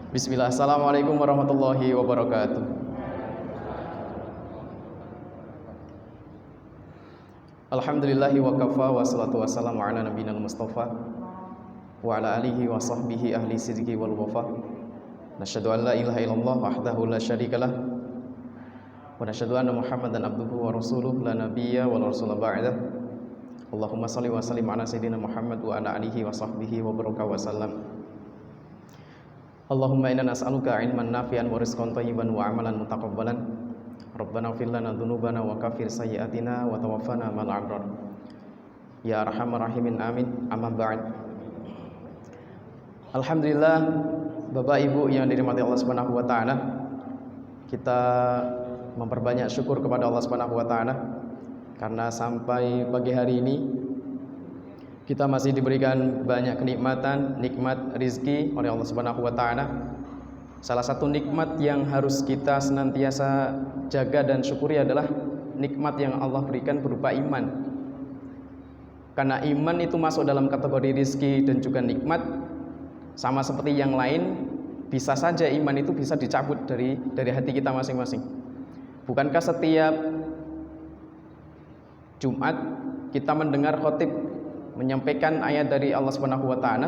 Bismillah, assalamualaikum warahmatullahi wabarakatuh. Alhamdulillahi wa kafa wa salatu wassalamu ala nabiyina al-mustafa wa ala alihi wa sahbihi ahli sidqi wal wafa. Nasyhadu an la ilaha illallah wahdahu la syarikalah wa nasyhadu anna Muhammadan abduhu wa rasuluh la nabiyya wa la rasula ba'dah. Allahumma shalli wa sallim ala sayyidina Muhammad wa ala alihi wa sahbihi wa baraka wa sallam. Allahumma inna nas'aluka ilman nafi'an wa rizqan thayyiban wa amalan mutaqabbalan. Rabbana ighfir lana dzunubana wa kaffir sayyi'atina wa tawaffana ma'al abrar. Ya arhamar rahimin amin. Amma ba'd. Alhamdulillah, Bapak Ibu yang dirahmati Allah Subhanahu wa taala, kita memperbanyak syukur kepada Allah Subhanahu wa taala karena sampai pagi hari ini kita masih diberikan banyak kenikmatan, nikmat rizki oleh Allah Subhanahu wa taala. Salah satu nikmat yang harus kita senantiasa jaga dan syukuri adalah nikmat yang Allah berikan berupa iman. Karena iman itu masuk dalam kategori rizki dan juga nikmat. Sama seperti yang lain, bisa saja iman itu bisa dicabut dari hati kita masing-masing. Bukankah setiap Jumat kita mendengar khotib menyampaikan ayat dari Allah Subhanahu wa taala,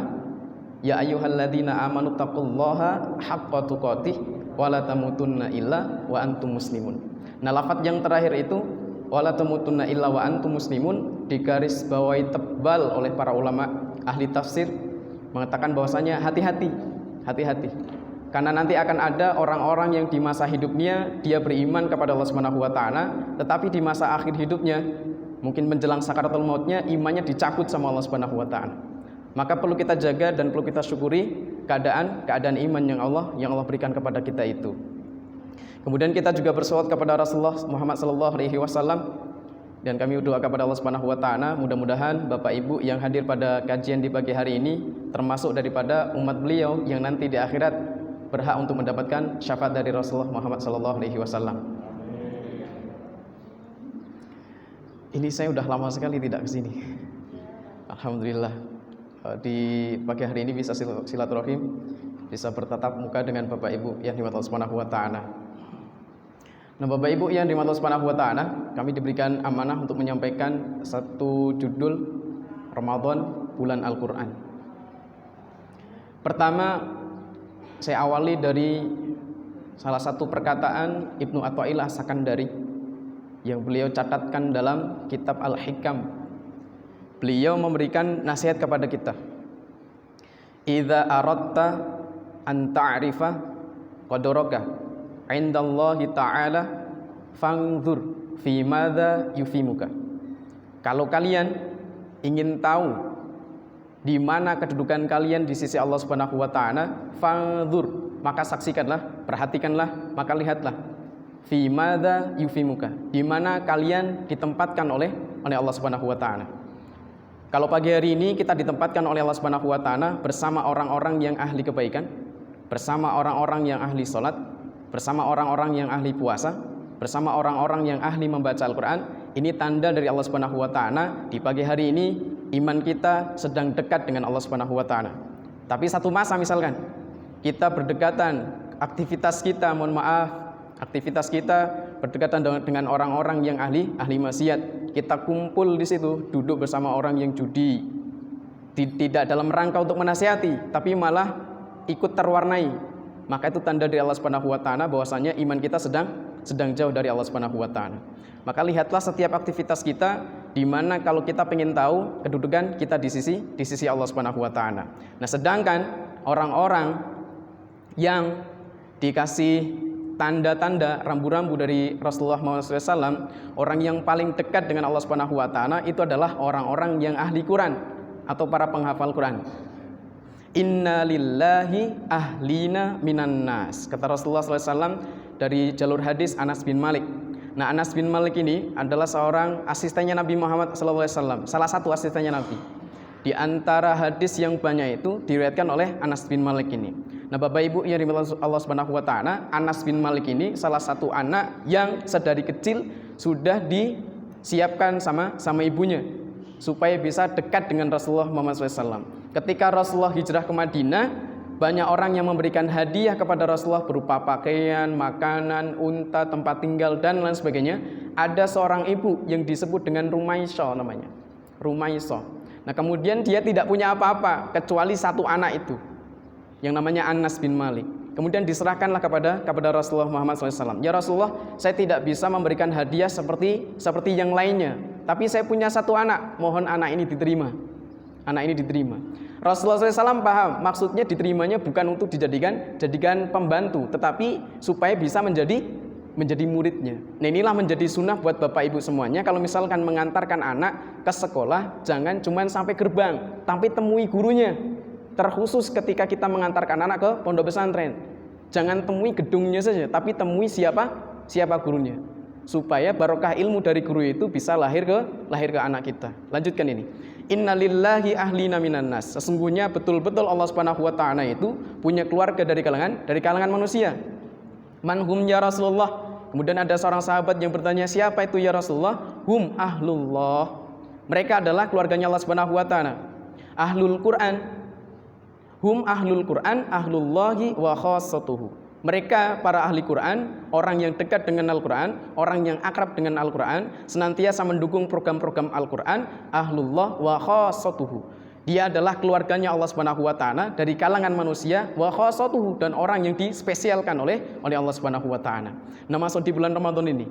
ya ayyuhalladzina amanu taqullaha haqqa tuqatih wa la tamutunna illa wa antum muslimun. Nah, lafaz yang terakhir itu wa la tamutunna illa wa antum muslimun digaris bawahi tebal oleh para ulama ahli tafsir, mengatakan bahwasanya hati-hati karena nanti akan ada orang-orang yang di masa hidupnya dia beriman kepada Allah Subhanahu wa taala, tetapi di masa akhir hidupnya mungkin menjelang sakaratul mautnya imannya dicabut sama Allah Subhanahu wa taala. Maka perlu kita jaga dan perlu kita syukuri keadaan iman yang Allah berikan kepada kita itu. Kemudian kita juga bersolawat kepada Rasulullah Muhammad sallallahu alaihi wasallam, dan kami berdoa kepada Allah Subhanahu wa taala mudah-mudahan Bapak Ibu yang hadir pada kajian di pagi hari ini termasuk daripada umat beliau yang nanti di akhirat berhak untuk mendapatkan syafaat dari Rasulullah Muhammad sallallahu alaihi wasallam. Ini saya udah lama sekali tidak kesini. Alhamdulillah, di pagi hari ini bisa silaturahim, bisa bertatap muka dengan Bapak Ibu yang dirahmati Allah Subhanahu wa taala. Nah, Bapak Ibu yang dirahmati Allah Subhanahu wa taala, kami diberikan amanah untuk menyampaikan satu judul Ramadan bulan Al-Qur'an. Pertama, saya awali dari salah satu perkataan Ibnu Athaillah As-Sakandari yang beliau catatkan dalam kitab Al-Hikam. Beliau memberikan nasihat kepada kita. Idza aradta an ta'rifa qadraka 'indallahi ta'ala fanzur fi madza yufimuka. Kalau kalian ingin tahu di mana kedudukan kalian di sisi Allah Subhanahu wa taala, fanzur, maka saksikanlah, perhatikanlah, maka lihatlah fi madza yufimuka, di mana kalian ditempatkan oleh Allah Subhanahu wa taala. Kalau pagi hari ini kita ditempatkan oleh Allah Subhanahu wa taala bersama orang-orang yang ahli kebaikan, bersama orang-orang yang ahli salat, bersama orang-orang yang ahli puasa, bersama orang-orang yang ahli membaca Al-Qur'an. Ini tanda dari Allah Subhanahu wa taala di pagi hari ini iman kita sedang dekat dengan Allah Subhanahu wa taala. Tapi satu masa misalkan kita berdekatan, aktivitas kita berdekatan dengan orang-orang yang ahli maksiat. Kita kumpul di situ, duduk bersama orang yang judi, tidak dalam rangka untuk menasihati, tapi malah ikut terwarnai. Maka itu tanda dari Allah Subhanahu wa taala bahwasanya iman kita sedang jauh dari Allah Subhanahu wa taala. Maka lihatlah setiap aktivitas kita, di mana kalau kita ingin tahu kedudukan kita di sisi Allah Subhanahu wa taala. Nah, sedangkan orang-orang yang dikasih tanda-tanda rambu-rambu dari Rasulullah SAW, orang yang paling dekat dengan Allah Subhanahu wa taala itu adalah orang-orang yang ahli Quran atau para penghafal Quran. Inna lillahi ahlina minan nas, kata Rasulullah SAW dari jalur hadis Anas bin Malik. Nah, Anas bin Malik ini adalah seorang asistennya Nabi Muhammad SAW, salah satu asistennya Nabi. Di antara hadis yang banyak itu diriwayatkan oleh Anas bin Malik ini. Nah, Bapak Ibu yang dirahmati Allah Subhanahu wa taala, Anas bin Malik ini salah satu anak yang sedari kecil sudah disiapkan sama ibunya supaya bisa dekat dengan Rasulullah Muhammad SAW. Ketika Rasulullah hijrah ke Madinah, Banyak orang yang memberikan hadiah kepada Rasulullah berupa pakaian, makanan, unta, tempat tinggal, dan lain sebagainya. Ada seorang ibu yang disebut dengan Rumaisah namanya. Rumaisah. Nah kemudian dia tidak punya apa-apa kecuali satu anak itu, yang namanya Anas bin Malik. Kemudian diserahkanlah kepada Rasulullah Muhammad SAW. Ya Rasulullah, saya tidak bisa memberikan hadiah seperti yang lainnya, tapi saya punya satu anak, mohon anak ini diterima. Anak ini diterima. Rasulullah SAW paham maksudnya diterimanya bukan untuk jadikan pembantu, tetapi supaya bisa menjadi muridnya. Nah inilah menjadi sunnah buat bapak ibu semuanya. Kalau misalkan mengantarkan anak ke sekolah, jangan cuma sampai gerbang, tapi temui gurunya. Terkhusus ketika kita mengantarkan anak ke pondok pesantren, jangan temui gedungnya saja, tapi temui siapa gurunya, supaya barokah ilmu dari guru itu bisa lahir ke anak kita. Lanjutkan ini. Innalillahi ahlina minan nas. Sesungguhnya betul-betul Allah Subhanahu wa taala itu punya keluarga dari kalangan manusia. Manhum ya Rasulullah. Kemudian ada seorang sahabat yang bertanya, siapa itu ya Rasulullah? Hum ahlullah. Mereka adalah keluarganya Allah Subhanahu wa taala. Ahlul Quran. Hum ahlul Quran, ahlullahi wa khassatuhu. Mereka para ahli Quran, orang yang dekat dengan Al-Quran, orang yang akrab dengan Al-Quran, senantiasa mendukung program-program Al-Quran, ahlullah wa khassatuhu. Dia adalah keluarganya Allah Subhanahu wa taala dari kalangan manusia, wa khassatuhu, dan orang yang dispesialkan oleh Allah Subhanahu wa taala. Nah, masuk di bulan Ramadan ini,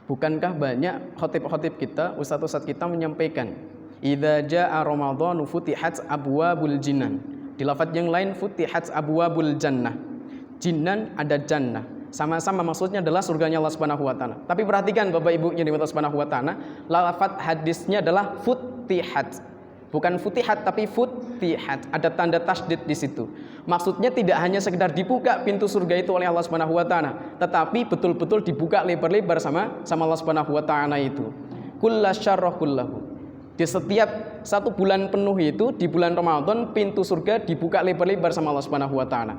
bukankah banyak khotib-khotib kita, ustadz-ustadz kita menyampaikan, idza jaa ramadhanu futihat abwabul jinan. Di lafaz yang lain futihat abwabul jannah. Jinan ada jannah. Sama-sama maksudnya adalah surganya Allah Subhanahu wa taala. Tapi perhatikan Bapak Ibu yang dimiliki Allah Subhanahu wa taala, lafaz hadisnya adalah futihat. Bukan futihat tapi futihat. Ada tanda tasydid di situ. Maksudnya tidak hanya sekedar dibuka pintu surga itu oleh Allah Subhanahu wa taala, tetapi betul-betul dibuka lebar-lebar sama Allah Subhanahu wa taala itu. Kullasyarra kullahu. Di setiap satu bulan penuh itu, di bulan Ramadan, pintu surga dibuka lebar-lebar sama Allah Subhanahu wa taala.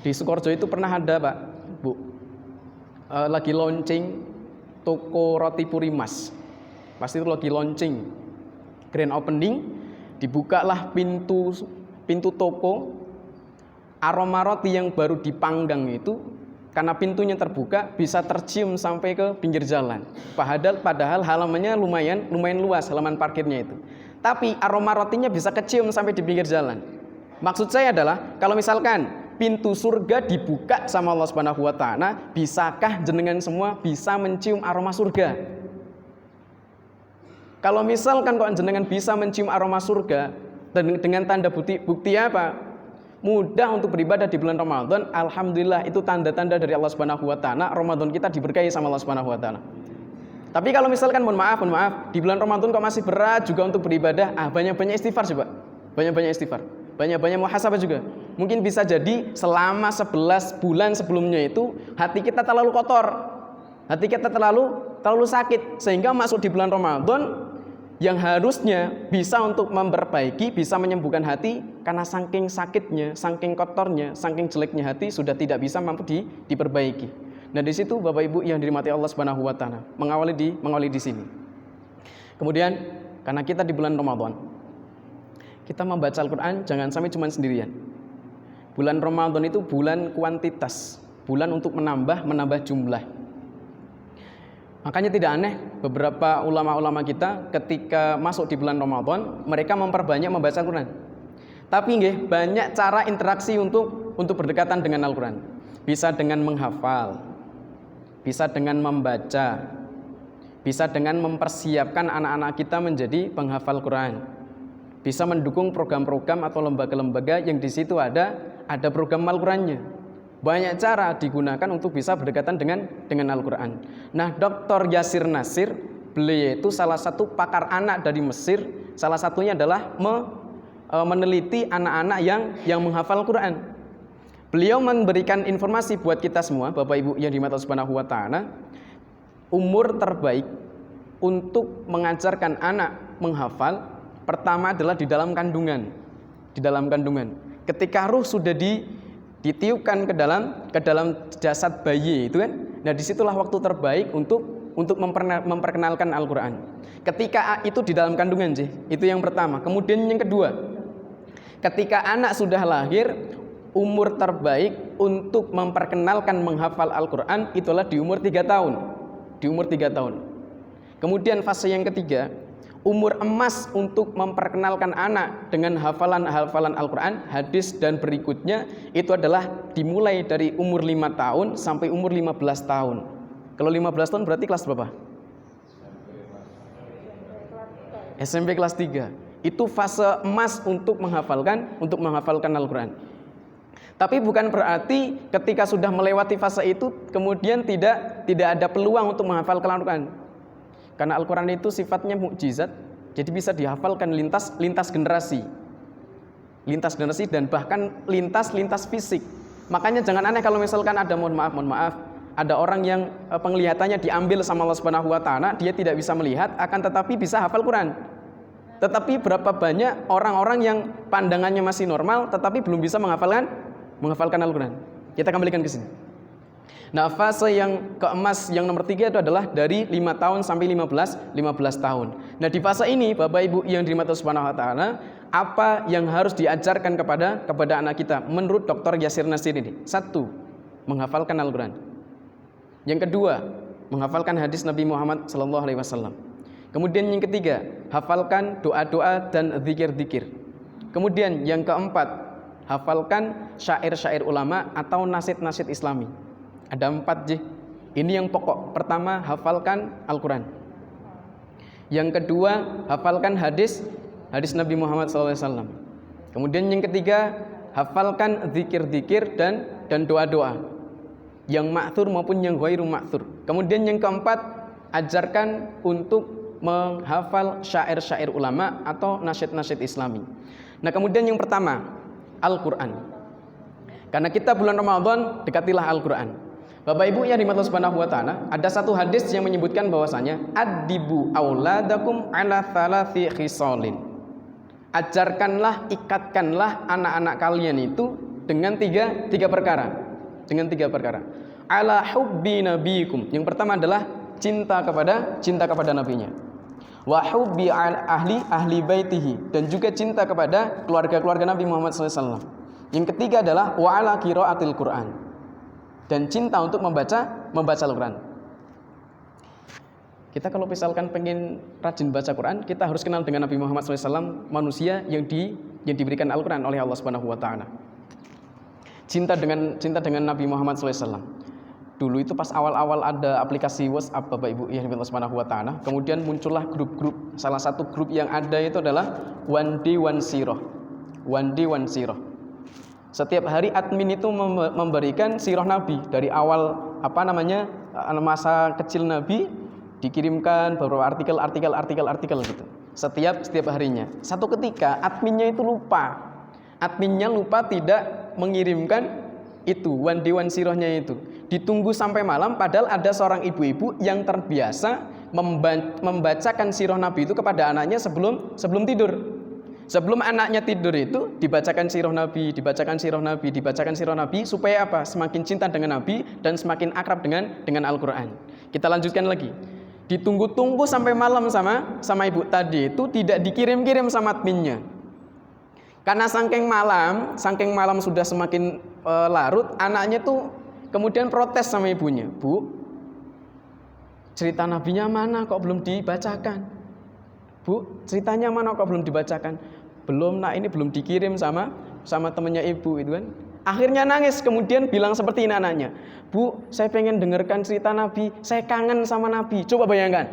Di Sukoharjo itu pernah ada Pak, Bu, lagi launching toko roti Purimas. Pasti itu lagi launching, grand opening, dibukalah pintu toko. Aroma roti yang baru dipanggang itu, karena pintunya terbuka, bisa tercium sampai ke pinggir jalan. Padahal halamannya lumayan luas, halaman parkirnya itu. Tapi aroma rotinya bisa kecium sampai di pinggir jalan. Maksud saya adalah, kalau misalkan pintu surga dibuka sama Allah Subhanahu wa taala, bisakah jenengan semua bisa mencium aroma surga? Kalau misalkan kok jenengan bisa mencium aroma surga, dan dengan tanda bukti apa? Mudah untuk beribadah di bulan Ramadan, alhamdulillah itu tanda-tanda dari Allah Subhanahu wa taala, Ramadan kita diberkahi sama Allah Subhanahu wa taala. Tapi kalau misalkan mohon maaf, di bulan Ramadan kok masih berat juga untuk beribadah, banyak-banyak istighfar coba. Banyak-banyak istighfar. Banyak-banyak muhasabah juga. Mungkin bisa jadi selama 11 bulan sebelumnya itu hati kita terlalu kotor. Hati kita terlalu sakit, sehingga masuk di bulan Ramadan yang harusnya bisa untuk memperbaiki, bisa menyembuhkan hati, karena saking sakitnya, saking kotornya, saking jeleknya hati sudah tidak bisa mampu diperbaiki. Nah di situ Bapak Ibu yang dirahmati Allah Subhanahu wa taala, mengawali di sini. Kemudian karena kita di bulan Ramadan, kita membaca Al-Quran jangan sampai cuma sendirian. Bulan Ramadan itu bulan kuantitas, bulan untuk menambah jumlah. Makanya tidak aneh beberapa ulama-ulama kita ketika masuk di bulan Ramadan, mereka memperbanyak membaca Al-Quran. Tapi banyak cara interaksi untuk berdekatan dengan Al-Quran. Bisa dengan menghafal, bisa dengan membaca, bisa dengan mempersiapkan anak-anak kita menjadi penghafal Quran, bisa mendukung program-program atau lembaga-lembaga yang di situ ada program Al-Qurannya. Banyak cara digunakan untuk bisa berdekatan dengan Al-Quran. Nah, Dr. Yasir Nasir, beliau itu salah satu pakar anak dari Mesir. Salah satunya adalah meneliti anak-anak yang menghafal Quran. Beliau memberikan informasi buat kita semua, Bapak Ibu yang dirahmati Allah Subhanahu wa taala, umur terbaik untuk mengajarkan anak menghafal pertama adalah di dalam kandungan. Di dalam kandungan. Ketika ruh sudah ditiupkan ke dalam jasad bayi itu kan. Nah, disitulah waktu terbaik untuk memperkenalkan Al-Quran. Ketika itu di dalam kandungan sih, itu yang pertama. Kemudian yang kedua, Ketika anak sudah lahir, umur terbaik untuk memperkenalkan menghafal Al-Quran itulah di umur 3 tahun. Di umur 3 tahun. Kemudian fase yang ketiga, umur emas untuk memperkenalkan anak dengan hafalan-hafalan Al-Quran, hadis dan berikutnya itu adalah dimulai dari umur 5 tahun sampai umur 15 tahun. Kalau 15 tahun berarti kelas berapa? SMP kelas 3. Itu fase emas untuk menghafalkan Al-Quran. Tapi bukan berarti ketika sudah melewati fase itu kemudian tidak ada peluang untuk menghafalkan Al-Quran. Karena Al-Quran itu sifatnya mukjizat, jadi bisa dihafalkan lintas generasi. Lintas generasi dan bahkan lintas fisik. Makanya jangan aneh kalau misalkan ada mohon maaf, ada orang yang penglihatannya diambil sama Allah Subhanahu wa taala, dia tidak bisa melihat akan tetapi bisa hafal Quran. Tetapi berapa banyak orang-orang yang pandangannya masih normal tetapi belum bisa menghafalkan Al-Quran. Kita kembalikan ke sini. Nah, fase yang keemas yang nomor 3 itu adalah dari 5 tahun sampai 15 tahun. Nah, di fase ini Bapak Ibu yang dirahmati Allah Subhanahu wa taala, apa yang harus diajarkan kepada anak kita menurut Dr. Yasir Nasir ini? 1. Menghafalkan Al-Quran. Yang kedua, menghafalkan hadis Nabi Muhammad SAW. Kemudian yang ketiga, hafalkan doa-doa dan zikir-zikir. Kemudian yang keempat, hafalkan syair-syair ulama atau nasyid-nasyid Islami. Ada 4 Ini yang pokok. Pertama, hafalkan Al-Quran. Yang kedua, hafalkan hadis Nabi Muhammad SAW. Kemudian yang ketiga, hafalkan zikir-zikir dan doa-doa yang ma'thur maupun yang ghairu ma'thur. Kemudian yang keempat, ajarkan untuk menghafal syair-syair ulama atau nasyid-nasyid Islami. Nah, kemudian yang pertama, Al-Quran. Karena kita bulan Ramadan, dekatilah Al-Quran. Bapak Ibu yang dirahmati Allah Subhanahu wa taala, ada satu hadis yang menyebutkan bahwasanya addibu auladakum ala thalathi khisalin. Ajarkanlah, ikatkanlah anak-anak kalian itu dengan tiga perkara. Dengan 3 perkara. Ala hubbi nabiyikum. Yang pertama adalah cinta kepada nabinya. Wa hubbi ahli baitihi, dan juga cinta kepada keluarga Nabi Muhammad SAW. Yang ketiga adalah wa ala qiraatil Quran, dan cinta untuk membaca Al-Quran. Kita kalau misalkan pengen rajin baca Quran, kita harus kenal dengan Nabi Muhammad SAW, manusia yang diberikan Al-Quran oleh Allah Subhanahu wa taala. Cinta dengan Nabi Muhammad SAW. Dulu itu pas awal-awal ada aplikasi WhatsApp Bapak Ibu yang Allah Subhanahu wa taala, kemudian muncullah grup-grup. Salah satu grup yang ada itu adalah One Day One Sirah. One Day One Sirah. Setiap hari admin itu memberikan sirah Nabi dari awal masa kecil Nabi, dikirimkan beberapa artikel gitu. Setiap harinya. Satu ketika adminnya itu lupa. Adminnya lupa tidak mengirimkan itu One Day One Sirahnya itu. Ditunggu sampai malam, padahal ada seorang ibu-ibu yang terbiasa membacakan sirah Nabi itu kepada anaknya sebelum tidur. Sebelum anaknya tidur itu dibacakan sirah Nabi supaya apa? Semakin cinta dengan Nabi dan semakin akrab dengan Al-Quran. Kita lanjutkan lagi. Ditunggu-tunggu sampai malam sama ibu tadi itu tidak dikirim-kirim sama adminnya. Karena saking malam sudah semakin larut, anaknya tuh kemudian protes sama ibunya. Bu, cerita nabinya mana kok belum dibacakan? Bu, ceritanya mana kok belum dibacakan? Belum, nak, ini belum dikirim sama temannya ibu itu kan. Akhirnya nangis, kemudian bilang seperti ini anaknya. Bu, saya pengen dengarkan cerita Nabi, saya kangen sama Nabi. Coba bayangkan,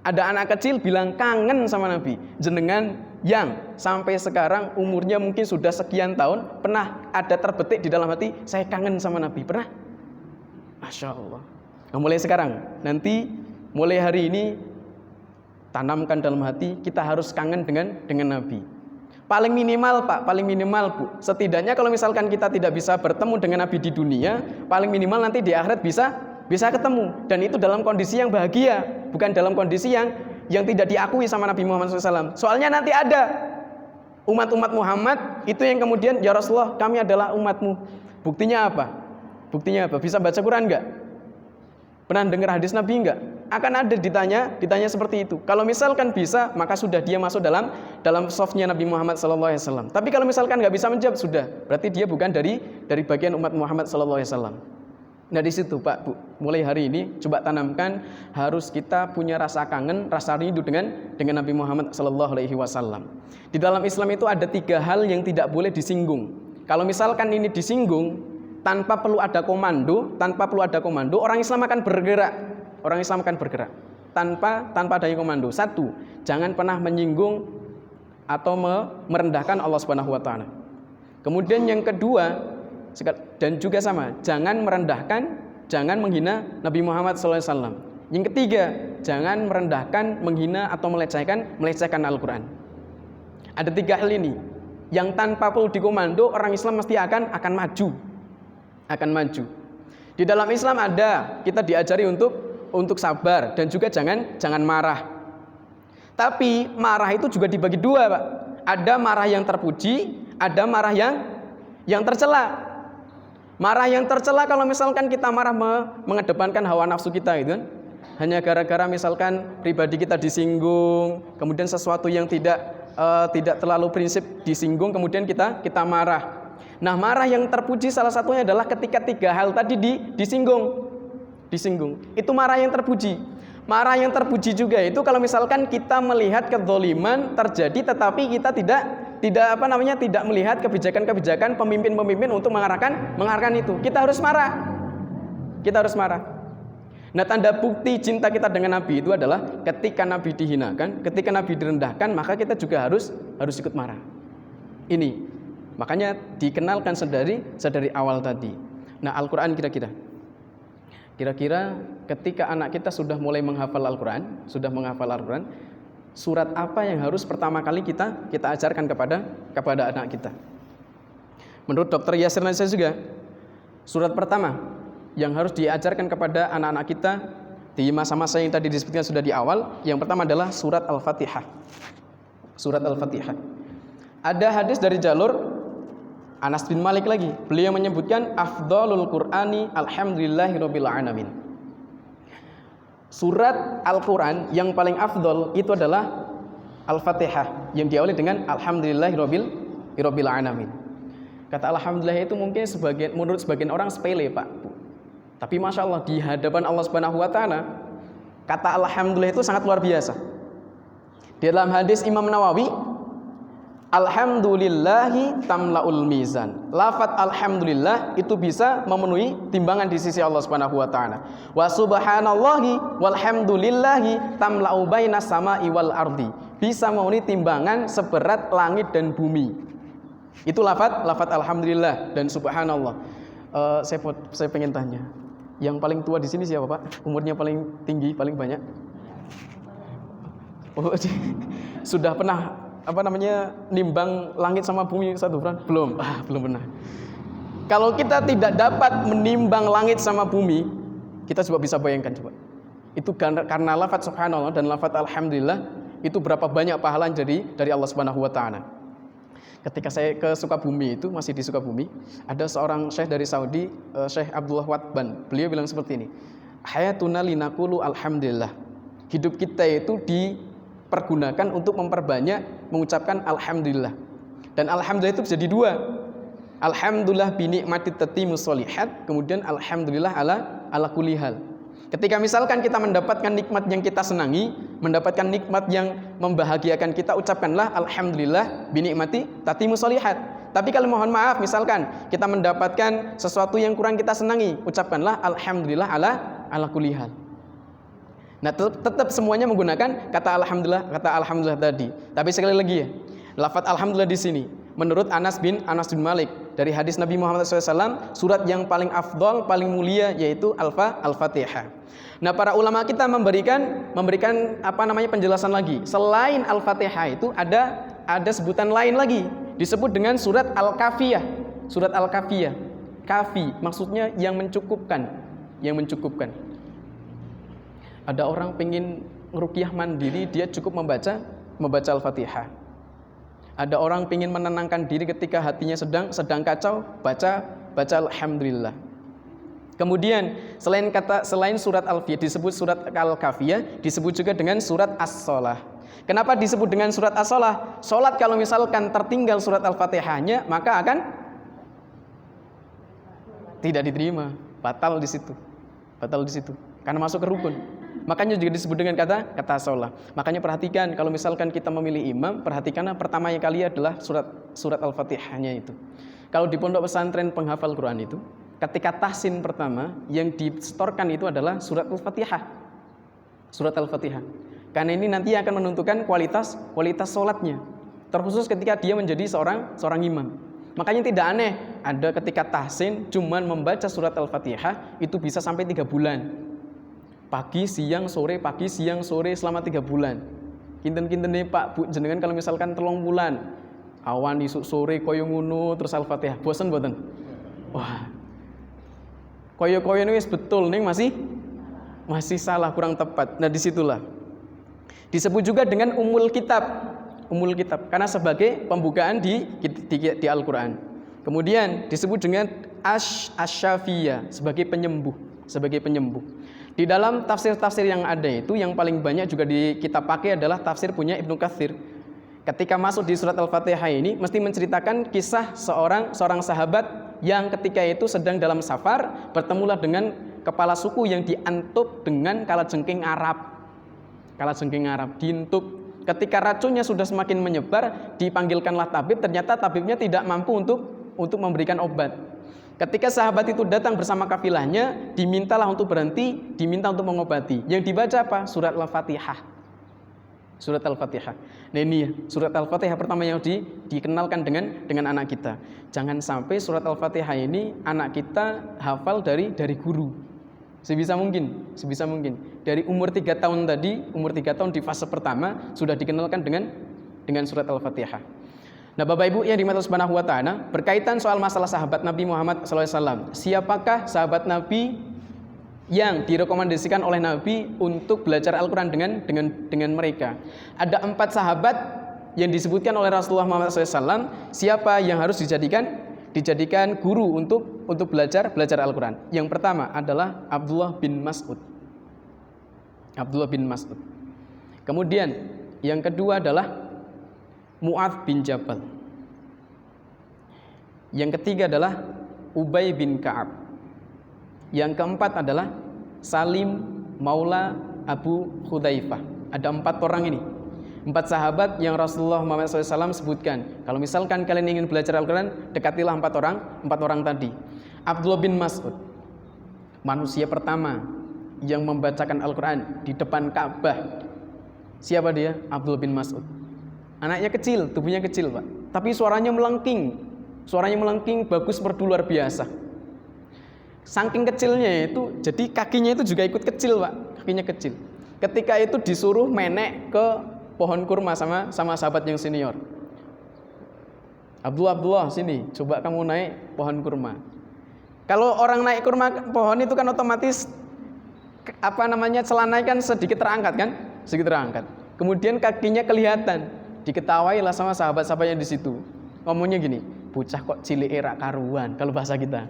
ada anak kecil bilang kangen sama Nabi. Jenengan yang sampai sekarang umurnya mungkin sudah sekian tahun, pernah ada terbetik di dalam hati, saya kangen sama Nabi? Pernah? Masya Allah. Nah, mulai sekarang, mulai hari ini, tanamkan dalam hati, kita harus kangen dengan Nabi. Paling minimal Pak, Bu, setidaknya kalau misalkan kita tidak bisa bertemu dengan Nabi di dunia, paling minimal nanti di akhirat bisa ketemu. Dan itu dalam kondisi yang bahagia, bukan dalam kondisi yang tidak diakui sama Nabi Muhammad SAW. Soalnya nanti ada umat-umat Muhammad itu yang kemudian, ya Rasulullah, kami adalah umatmu. Buktinya apa? Bisa baca Quran enggak? Pernah dengar hadis Nabi enggak? akan ada ditanya seperti itu. Kalau misalkan bisa, maka sudah dia masuk dalam softnya Nabi Muhammad SAW. Tapi kalau misalkan nggak bisa menjawab, sudah berarti dia bukan dari bagian umat Muhammad SAW. Nah di situ Pak Bu, mulai hari ini coba tanamkan, harus kita punya rasa kangen, rasa rindu dengan Nabi Muhammad SAW. Di dalam Islam itu ada 3 hal yang tidak boleh disinggung. Kalau misalkan ini disinggung, tanpa perlu ada komando, orang Islam akan bergerak. Tanpa adanya komando. 1, jangan pernah menyinggung atau merendahkan Allah Subhanahu wa taala. Kemudian yang kedua, dan juga sama, jangan merendahkan, jangan menghina Nabi Muhammad SAW. Yang ketiga, jangan merendahkan, menghina atau melecehkan Al-Qur'an. Ada 3 hal ini yang tanpa perlu dikomando, orang Islam mesti akan maju. Di dalam Islam ada, kita diajari untuk sabar dan juga jangan marah. Tapi marah itu juga dibagi 2, Pak. Ada marah yang terpuji, ada marah yang tercela. Marah yang tercela kalau misalkan kita marah mengedepankan hawa nafsu kita itu kan, hanya gara-gara misalkan pribadi kita disinggung, kemudian sesuatu yang tidak terlalu prinsip disinggung, kemudian kita marah. Nah, marah yang terpuji salah satunya adalah ketika 3 hal tadi disinggung. Itu marah yang terpuji. Marah yang terpuji juga itu kalau misalkan kita melihat kezaliman terjadi tetapi kita tidak melihat kebijakan-kebijakan pemimpin-pemimpin untuk mengarahkan itu. Kita harus marah. Nah, tanda bukti cinta kita dengan Nabi itu adalah ketika Nabi dihinakan, ketika Nabi direndahkan, maka kita juga harus ikut marah. Ini makanya dikenalkan sedari awal tadi. Nah, Al-Qur'an kira-kira ketika anak kita sudah mulai menghafal Al-Qur'an, surat apa yang harus pertama kali kita ajarkan kepada anak kita? Menurut Dr. Yasir Nasir juga, surat pertama yang harus diajarkan kepada anak-anak kita di masa-masa yang tadi disebutkan sudah di awal, yang pertama adalah surat Al-Fatihah. Ada hadis dari jalur Anas bin Malik lagi. Beliau menyebutkan afdhalul Qur'ani alhamdulillahirabbil alamin. Surat Al-Qur'an yang paling afdol itu adalah Al-Fatihah yang diawali dengan alhamdulillahirabbil alamin. Kata alhamdulillah itu mungkin menurut sebagian orang sepele, Pak. Tapi Masya Allah, di hadapan Allah Subhanahu wa taala, kata alhamdulillah itu sangat luar biasa. Di dalam hadis Imam Nawawi, alhamdulillahi tamlaul mizan. Lafaz alhamdulillah itu bisa memenuhi timbangan di sisi Allah Subhanahu wa taala. Wa subhanallahi walhamdulillahi tamlau bainas sama'i wal ardi. Bisa memenuhi timbangan seberat langit dan bumi. Itu lafaz alhamdulillah dan subhanallah. Saya pengen tanya, yang paling tua di sini siapa, Pak? Umurnya paling tinggi, paling banyak? Oh, sudah pernah nimbang langit sama bumi satu bulan? Belum pernah. Kalau kita tidak dapat menimbang langit sama bumi, kita coba bisa bayangkan coba. Itu karena lafaz subhanallah dan lafaz alhamdulillah itu berapa banyak pahala dari Allah Subhanahu wa taala. Ketika saya ke Sukabumi itu, masih di Sukabumi, ada seorang syekh dari Saudi, Syekh Abdullah Watban. Beliau bilang seperti ini, hayatuna linaqulu alhamdulillah. Hidup kita itu dipergunakan untuk memperbanyak mengucapkan alhamdulillah. Dan alhamdulillah itu jadi 2. Alhamdulillah binikmati tatimus sholihat, kemudian alhamdulillah ala kulli hal. Ketika misalkan kita mendapatkan nikmat yang kita senangi, mendapatkan nikmat yang membahagiakan kita, ucapkanlah alhamdulillah binikmati tatimus sholihat. Tapi kalau mohon maaf, misalkan kita mendapatkan sesuatu yang kurang kita senangi, ucapkanlah alhamdulillah ala kulli hal. Nah, tetap semuanya menggunakan kata alhamdulillah tadi. Tapi sekali lagi ya, lafaz alhamdulillah di sini menurut Anas bin Malik dari hadis Nabi Muhammad SAW, surat yang paling afdol, paling mulia yaitu Al-Fatihah. Nah, para ulama kita memberikan penjelasan lagi. Selain Al-Fatihah itu ada sebutan lain lagi, disebut dengan surat Al-Kafiyah. Surat Al-Kafiyah. Kafi maksudnya yang mencukupkan. Ada orang pengen ngeruqyah mandiri, dia cukup membaca Al-Fatihah. Ada orang pengen menenangkan diri ketika hatinya sedang kacau, baca alhamdulillah. Kemudian selain surat Al-Fiyah disebut surat Al-Kafiyah, disebut juga dengan surat As-Shalah. Kenapa disebut dengan surat As-Shalah? Salat kalau misalkan tertinggal surat Al-Fatihahnya, maka akan tidak diterima, batal di situ. Batal di situ karena masuk ke rukun. Makanya juga disebut dengan kata shalah. Makanya perhatikan kalau misalkan kita memilih imam, perhatikanlah pertama yang kali adalah surat Al-Fatihahnya itu. Kalau di pondok pesantren penghafal Quran itu, ketika tahsin pertama yang disetorkan itu adalah surat Al-Fatihah. Surat Al-Fatihah. Karena ini nanti akan menentukan kualitas sholatnya. Terkhusus ketika dia menjadi seorang imam. Makanya tidak aneh ada ketika tahsin cuman membaca surat Al-Fatihah itu bisa sampai 3 bulan. Pagi, siang, sore selama 3 bulan. Kinten-kinten nih Pak Bu jenengan kalau misalkan 3 bulan awan isuk sore koyo ngono terus Al-Fatihah. Bosen mboten? Wah. Koyo-koyo ini betul nih masih salah, kurang tepat. Nah, disitulah disebut juga dengan Ummul Kitab karena sebagai pembukaan di Al-Quran. Kemudian disebut dengan Asy-Syafiyah sebagai penyembuh. Di dalam tafsir-tafsir yang ada itu yang paling banyak juga kita pakai adalah tafsir punya Ibnu Katsir. Ketika masuk di surat Al-Fatihah ini mesti menceritakan kisah seorang sahabat yang ketika itu sedang dalam safar bertemulah dengan kepala suku yang diantup dengan kalajengking Arab diintup. Ketika racunnya sudah semakin menyebar, dipanggilkanlah tabib. Ternyata tabibnya tidak mampu untuk memberikan obat. Ketika sahabat itu datang bersama kafilahnya, dimintalah untuk berhenti, diminta untuk mengobati. Yang dibaca apa? Surat Al-Fatihah. Nah ini ya, surat Al-Fatihah pertama yang dikenalkan dengan anak kita. Jangan sampai surat Al-Fatihah ini anak kita hafal dari guru. Sebisa mungkin. Dari umur 3 tahun tadi, umur 3 tahun di fase pertama sudah dikenalkan dengan surat Al-Fatihah. Nah, Bapak Ibu yang dimaksud Subhanahu wa taala, berkaitan soal masalah sahabat Nabi Muhammad SAW. Siapakah sahabat Nabi yang direkomendasikan oleh Nabi untuk belajar Al-Quran dengan mereka? Ada 4 sahabat yang disebutkan oleh Rasulullah Muhammad SAW. Siapa yang harus dijadikan guru untuk belajar Al-Quran? Yang pertama adalah Abdullah bin Mas'ud. Kemudian yang kedua adalah Mu'adz bin Jabal. Yang ketiga adalah Ubay bin Ka'ab. Yang keempat adalah Salim Maula Abu Hudzaifah. Ada 4 orang ini, 4 sahabat yang Rasulullah Muhammad SAW sebutkan. Kalau misalkan kalian ingin belajar Al-Quran, dekatilah 4 orang tadi. Abdullah bin Mas'ud, manusia pertama yang membacakan Al-Quran di depan Ka'bah. Siapa dia? Abdullah bin Mas'ud. Anaknya kecil, tubuhnya kecil Pak, tapi suaranya melengking, bagus merdu luar biasa. Saking kecilnya itu, jadi kakinya itu juga ikut kecil Pak, kakinya kecil. Ketika itu disuruh menek ke pohon kurma sama sahabat yang senior. Abdullah sini, coba kamu naik pohon kurma. Kalau orang naik pohon itu kan otomatis celananya kan sedikit terangkat. Kemudian kakinya kelihatan. Diketawailah sama sahabat-sahabatnya di situ. Ngomongnya gini, bocah kok cilik era karuan, kalau bahasa kita.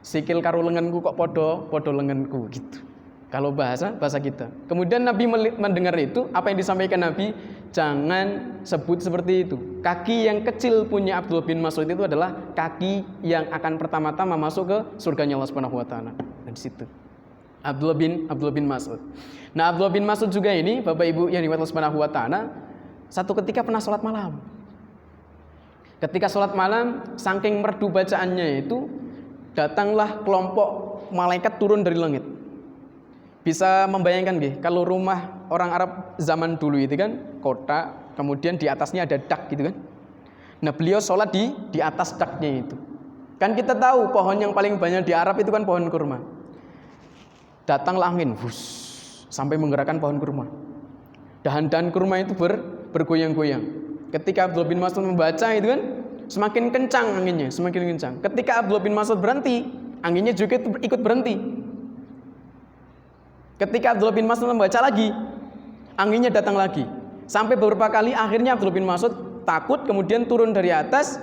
Sikil karo lenganku kok podo lenganku gitu. Kalau bahasa kita. Kemudian Nabi mendengar itu, apa yang disampaikan Nabi, jangan sebut seperti itu. Kaki yang kecil punya Abdullah bin Mas'ud itu adalah kaki yang akan pertama-tama masuk ke surganya Allah Subhanahu wa taala. Di situ. Abdullah bin Mas'ud. Nah, Abdullah bin Mas'ud juga ini, Bapak Ibu yang dimuliakan Allah Subhanahu wa taala, satu ketika pernah sholat malam. Ketika sholat malam, saking merdu bacaannya itu, datanglah kelompok malaikat turun dari langit. Bisa membayangkan nggih, kalau rumah orang Arab zaman dulu itu kan kota, kemudian di atasnya ada dak gitu kan. Nah, beliau sholat di atas daknya itu. Kan kita tahu pohon yang paling banyak di Arab itu kan pohon kurma. Datanglah angin, sampai menggerakkan pohon kurma. Dahan-dahan kurma itu bergoyang-goyang. Ketika Abdullah bin Mas'ud membaca itu kan, semakin kencang anginnya, semakin kencang. Ketika Abdullah bin Mas'ud berhenti, anginnya juga ikut berhenti. Ketika Abdullah bin Mas'ud membaca lagi, anginnya datang lagi. Sampai beberapa kali akhirnya Abdullah bin Mas'ud takut, kemudian turun dari atas,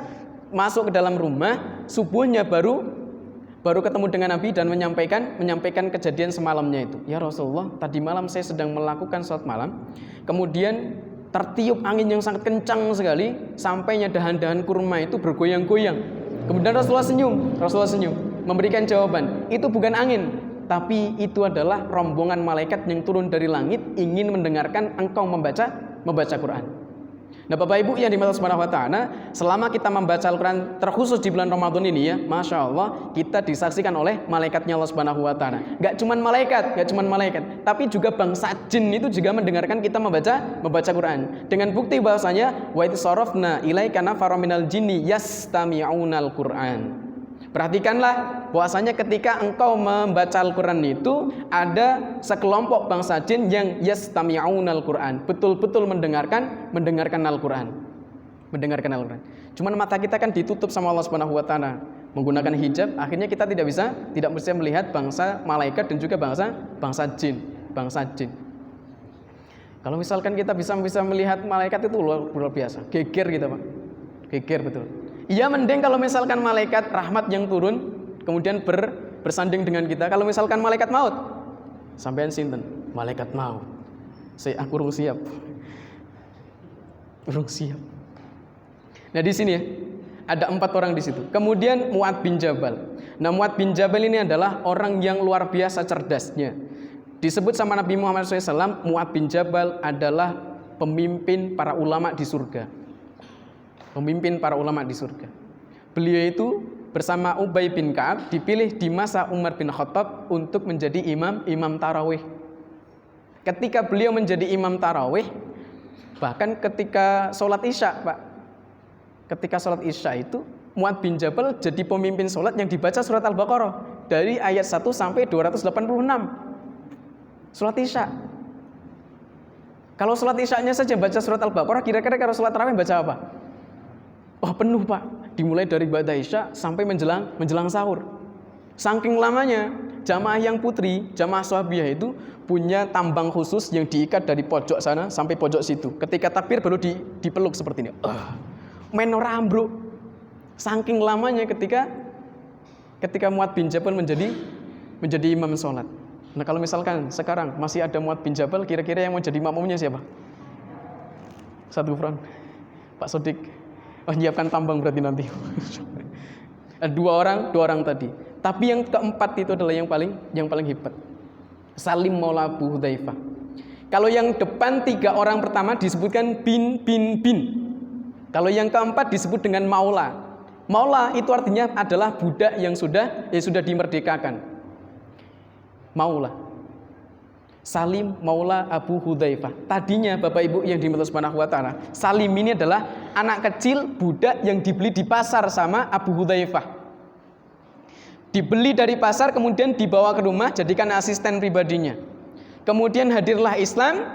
masuk ke dalam rumah, subuhnya baru baru ketemu dengan Nabi dan menyampaikan kejadian semalamnya itu. Ya Rasulullah, tadi malam saya sedang melakukan sholat malam, kemudian tertiup angin yang sangat kencang sekali, sampainya dahan-dahan kurma itu bergoyang-goyang. Kemudian Rasulullah senyum, memberikan jawaban, itu bukan angin, tapi itu adalah rombongan malaikat yang turun dari langit ingin mendengarkan engkau membaca Quran. Nah Bapak Ibu yang dimiliki Subhanahu wa Ta'ala, selama kita membaca Al-Quran terkhusus di bulan Ramadan ini ya, Masya Allah, kita disaksikan oleh malaikatnya Allah Subhanahu wa Ta'ala. Gak cuman malaikat, tapi juga bangsa jin itu juga mendengarkan kita membaca Quran. Dengan bukti bahwasanya wa idz sarafna ilaika nafaran minal jinni yastami'unal Quran. Perhatikanlah bahwasanya ketika engkau membaca Al-Quran itu ada sekelompok bangsa jin yang yastami'unal Quran, betul-betul mendengarkan Al-Quran. Cuman mata kita kan ditutup sama Allah Subhanahu wa Ta'ala menggunakan hijab, akhirnya kita tidak bisa melihat bangsa malaikat dan juga bangsa jin. Kalau misalkan kita bisa melihat malaikat itu luar biasa, geger gitu Pak. Geger betul. Iya mending kalau misalkan malaikat rahmat yang turun kemudian bersanding dengan kita. Kalau misalkan malaikat maut, sampean sinten? Malaikat maut. Aku urung siap. Nah di sini ya ada 4 orang di situ. Kemudian Mu'adz bin Jabal. Nah Mu'adz bin Jabal ini adalah orang yang luar biasa cerdasnya. Disebut sama Nabi Muhammad SAW, Mu'adz bin Jabal adalah pemimpin para ulama di surga. Beliau itu bersama Ubay bin Ka'ab dipilih di masa Umar bin Khattab untuk menjadi imam tarawih. Ketika beliau menjadi imam tarawih, bahkan ketika sholat isya Pak, itu Mu'adz bin Jabal jadi pemimpin sholat yang dibaca surat Al-Baqarah dari ayat 1 sampai 286. Sholat isya. Kalau sholat isyanya saja baca surat Al-Baqarah, kira-kira kalau sholat tarawih baca apa? Wah penuh Pak, dimulai dari ba'da isya sampai menjelang sahur. Saking lamanya, jamaah yang putri, jamaah sahabiyah itu punya tambang khusus yang diikat dari pojok sana sampai pojok situ. Ketika takbir baru dipeluk seperti ini. Menor ambruk. Saking lamanya ketika Mu'adz bin Jabal menjadi imam sholat. Nah kalau misalkan sekarang masih ada Mu'adz bin Jabal, kira-kira yang mau jadi makmumnya siapa? Satu front, Pak Sodik. Menyiapkan tambang berarti nanti. Dua orang tadi. Tapi yang keempat itu adalah yang paling hebat. Salim Maula Abu Hudzaifah. Kalau yang depan 3 orang pertama disebutkan bin. Kalau yang keempat disebut dengan Maula. Maula itu artinya adalah budak yang sudah dimerdekakan. Maula. Salim Maula Abu Hudzaifah. Tadinya Bapak Ibu yang dimiliki Subhanahu wa Ta'ala, Salim ini adalah anak kecil budak yang dibeli di pasar sama Abu Hudzaifah. Dibeli dari pasar kemudian dibawa ke rumah jadikan asisten pribadinya. Kemudian hadirlah Islam,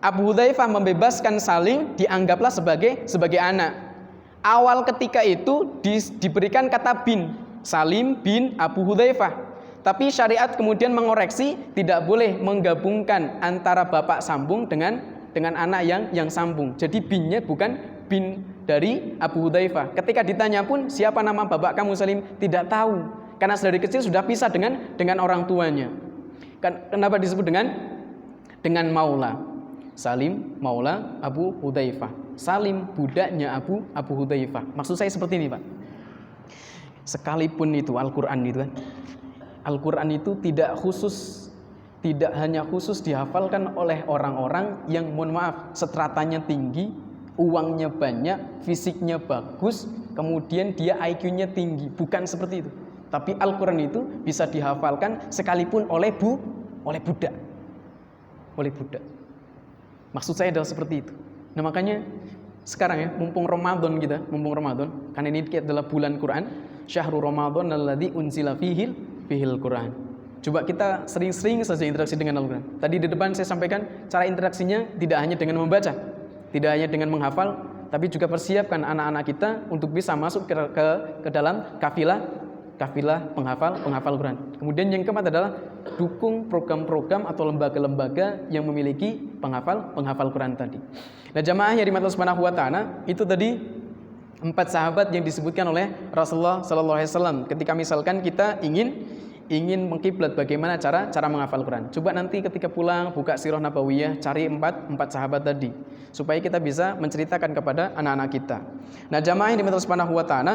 Abu Hudzaifah membebaskan Salim, dianggaplah sebagai anak. Awal ketika itu diberikan kata bin, Salim bin Abu Hudzaifah. Tapi syariat kemudian mengoreksi, tidak boleh menggabungkan antara bapak sambung dengan anak yang sambung. Jadi binnya bukan bin dari Abu Hudzaifah. Ketika ditanya pun siapa nama bapak kamu Salim, tidak tahu. Karena dari kecil sudah pisah dengan orang tuanya. Kenapa disebut dengan Maula? Salim Maula Abu Hudzaifah. Salim budaknya Abu Hudzaifah. Maksud saya seperti ini Pak. Sekalipun itu Al-Quran itu kan, Al-Quran itu tidak hanya khusus dihafalkan oleh orang-orang yang mohon maaf stratanya tinggi, uangnya banyak, fisiknya bagus, kemudian dia IQ-nya tinggi. Bukan seperti itu. Tapi Al-Quran itu bisa dihafalkan sekalipun oleh budak. Maksud saya adalah seperti itu. Nah makanya sekarang ya, mumpung Ramadan, karena ini adalah bulan Quran, Syahrul Ramadan alladzi unzila fihil Quran. Coba kita sering-sering saja interaksi dengan Al-Quran. Tadi di depan saya sampaikan cara interaksinya tidak hanya dengan membaca, tidak hanya dengan menghafal, tapi juga persiapkan anak-anak kita untuk bisa masuk ke dalam kafilah penghafal Quran. Kemudian yang keempat adalah dukung program-program atau lembaga-lembaga yang memiliki penghafal Quran tadi. Nah, jamaah yang dimiliki Subhanahu wa Ta'ala itu tadi 4 sahabat yang disebutkan oleh Rasulullah sallallahu alaihi wasallam ketika misalkan kita ingin mengkiblat, bagaimana cara menghafal Quran. Coba nanti ketika pulang buka Sirah Nabawiyah, cari 4 sahabat tadi supaya kita bisa menceritakan kepada anak-anak kita. Nah, jamaah yang dimiliki Allah Subhanahu wa taala,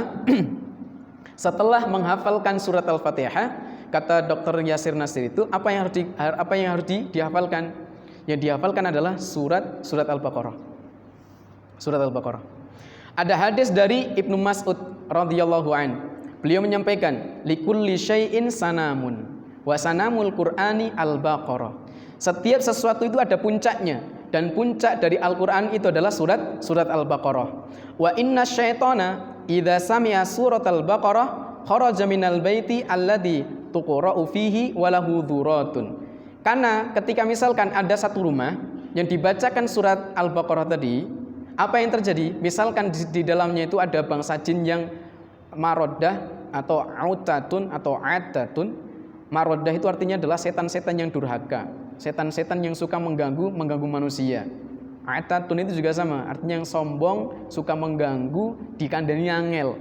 setelah menghafalkan surat Al-Fatihah, kata Dr. Yasir Nasir itu apa yang harus dihafalkan? Yang dihafalkan adalah surat Al-Baqarah. Surat Al-Baqarah. Ada hadis dari Ibnu Mas'ud radhiyallahu an. Beliau menyampaikan, likulli syai'in sanamun wa sanamul Qur'ani al-Baqarah. Setiap sesuatu itu ada puncaknya, dan puncak dari Al-Qur'an itu adalah surat Al-Baqarah. Wa inna syaitana idza sami'a surat Al-Baqarah kharaja minal baiti alladhi tuqra'u fihi wa lahu dhuratun. Karena ketika misalkan ada satu rumah yang dibacakan surat Al-Baqarah tadi, apa yang terjadi? Misalkan di dalamnya itu ada bangsa jin yang maroddah atau autatun atau adatun. Maroddah itu artinya adalah setan-setan yang durhaka, setan-setan yang suka mengganggu manusia. Adatun itu juga sama, artinya yang sombong, suka mengganggu, dikandani angel.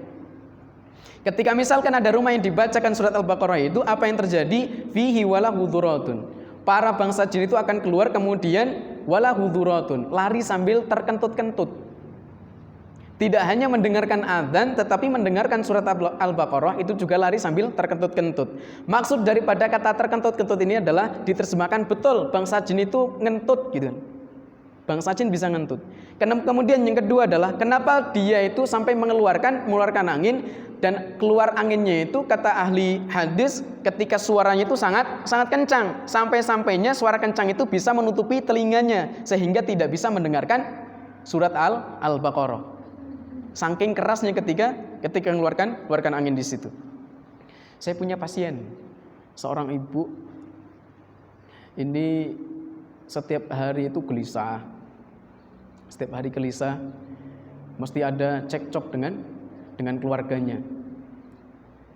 Ketika misalkan ada rumah yang dibacakan surat Al-Baqarah itu, apa yang terjadi? Fihi walahu dhuratun. Para bangsa jin itu akan keluar, kemudian walahu dhuratun, lari sambil terkentut-kentut. Tidak hanya mendengarkan adzan, tetapi mendengarkan surat Al-Baqarah itu juga lari sambil terkentut-kentut. Maksud daripada kata terkentut-kentut ini adalah diterjemahkan betul bangsa jin itu ngentut gitu. Bangsa jin bisa ngentut. Kemudian yang kedua adalah kenapa dia itu sampai mengeluarkan angin, dan keluar anginnya itu kata ahli hadis ketika suaranya itu sangat kencang, sampai-sampainya suara kencang itu bisa menutupi telinganya sehingga tidak bisa mendengarkan surat Al-Baqarah. Saking kerasnya ketika mengeluarkan angin di situ. Saya punya pasien, seorang ibu ini setiap hari itu gelisah. Setiap hari gelisah, mesti ada cekcok dengan keluarganya.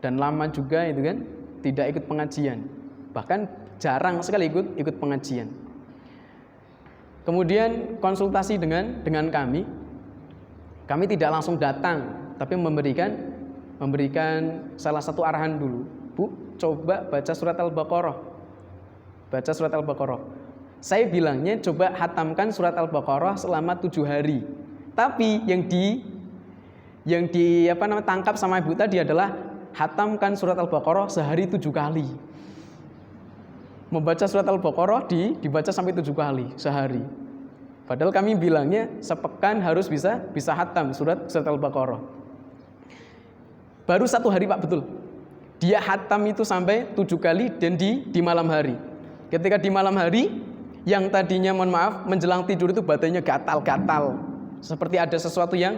Dan lama juga itu kan tidak ikut pengajian. Bahkan jarang sekali ikut pengajian. Kemudian konsultasi dengan kami. Kami tidak langsung datang, tapi memberikan salah satu arahan dulu. Bu, coba baca surat Al-Baqarah. Baca surat Al-Baqarah. Saya bilangnya coba hatamkan surat Al-Baqarah selama 7 hari. Tapi yang tangkap sama ibu tadi adalah hatamkan surat Al-Baqarah sehari 7 kali. Membaca surat Al-Baqarah dibaca sampai 7 kali sehari. Padahal kami bilangnya sepekan harus bisa hatam surat Al-Baqarah. Baru 1 hari Pak, betul. Dia hatam itu sampai 7 kali dan di malam hari. Ketika di malam hari, yang tadinya menjelang tidur itu badannya gatal-gatal, seperti ada sesuatu yang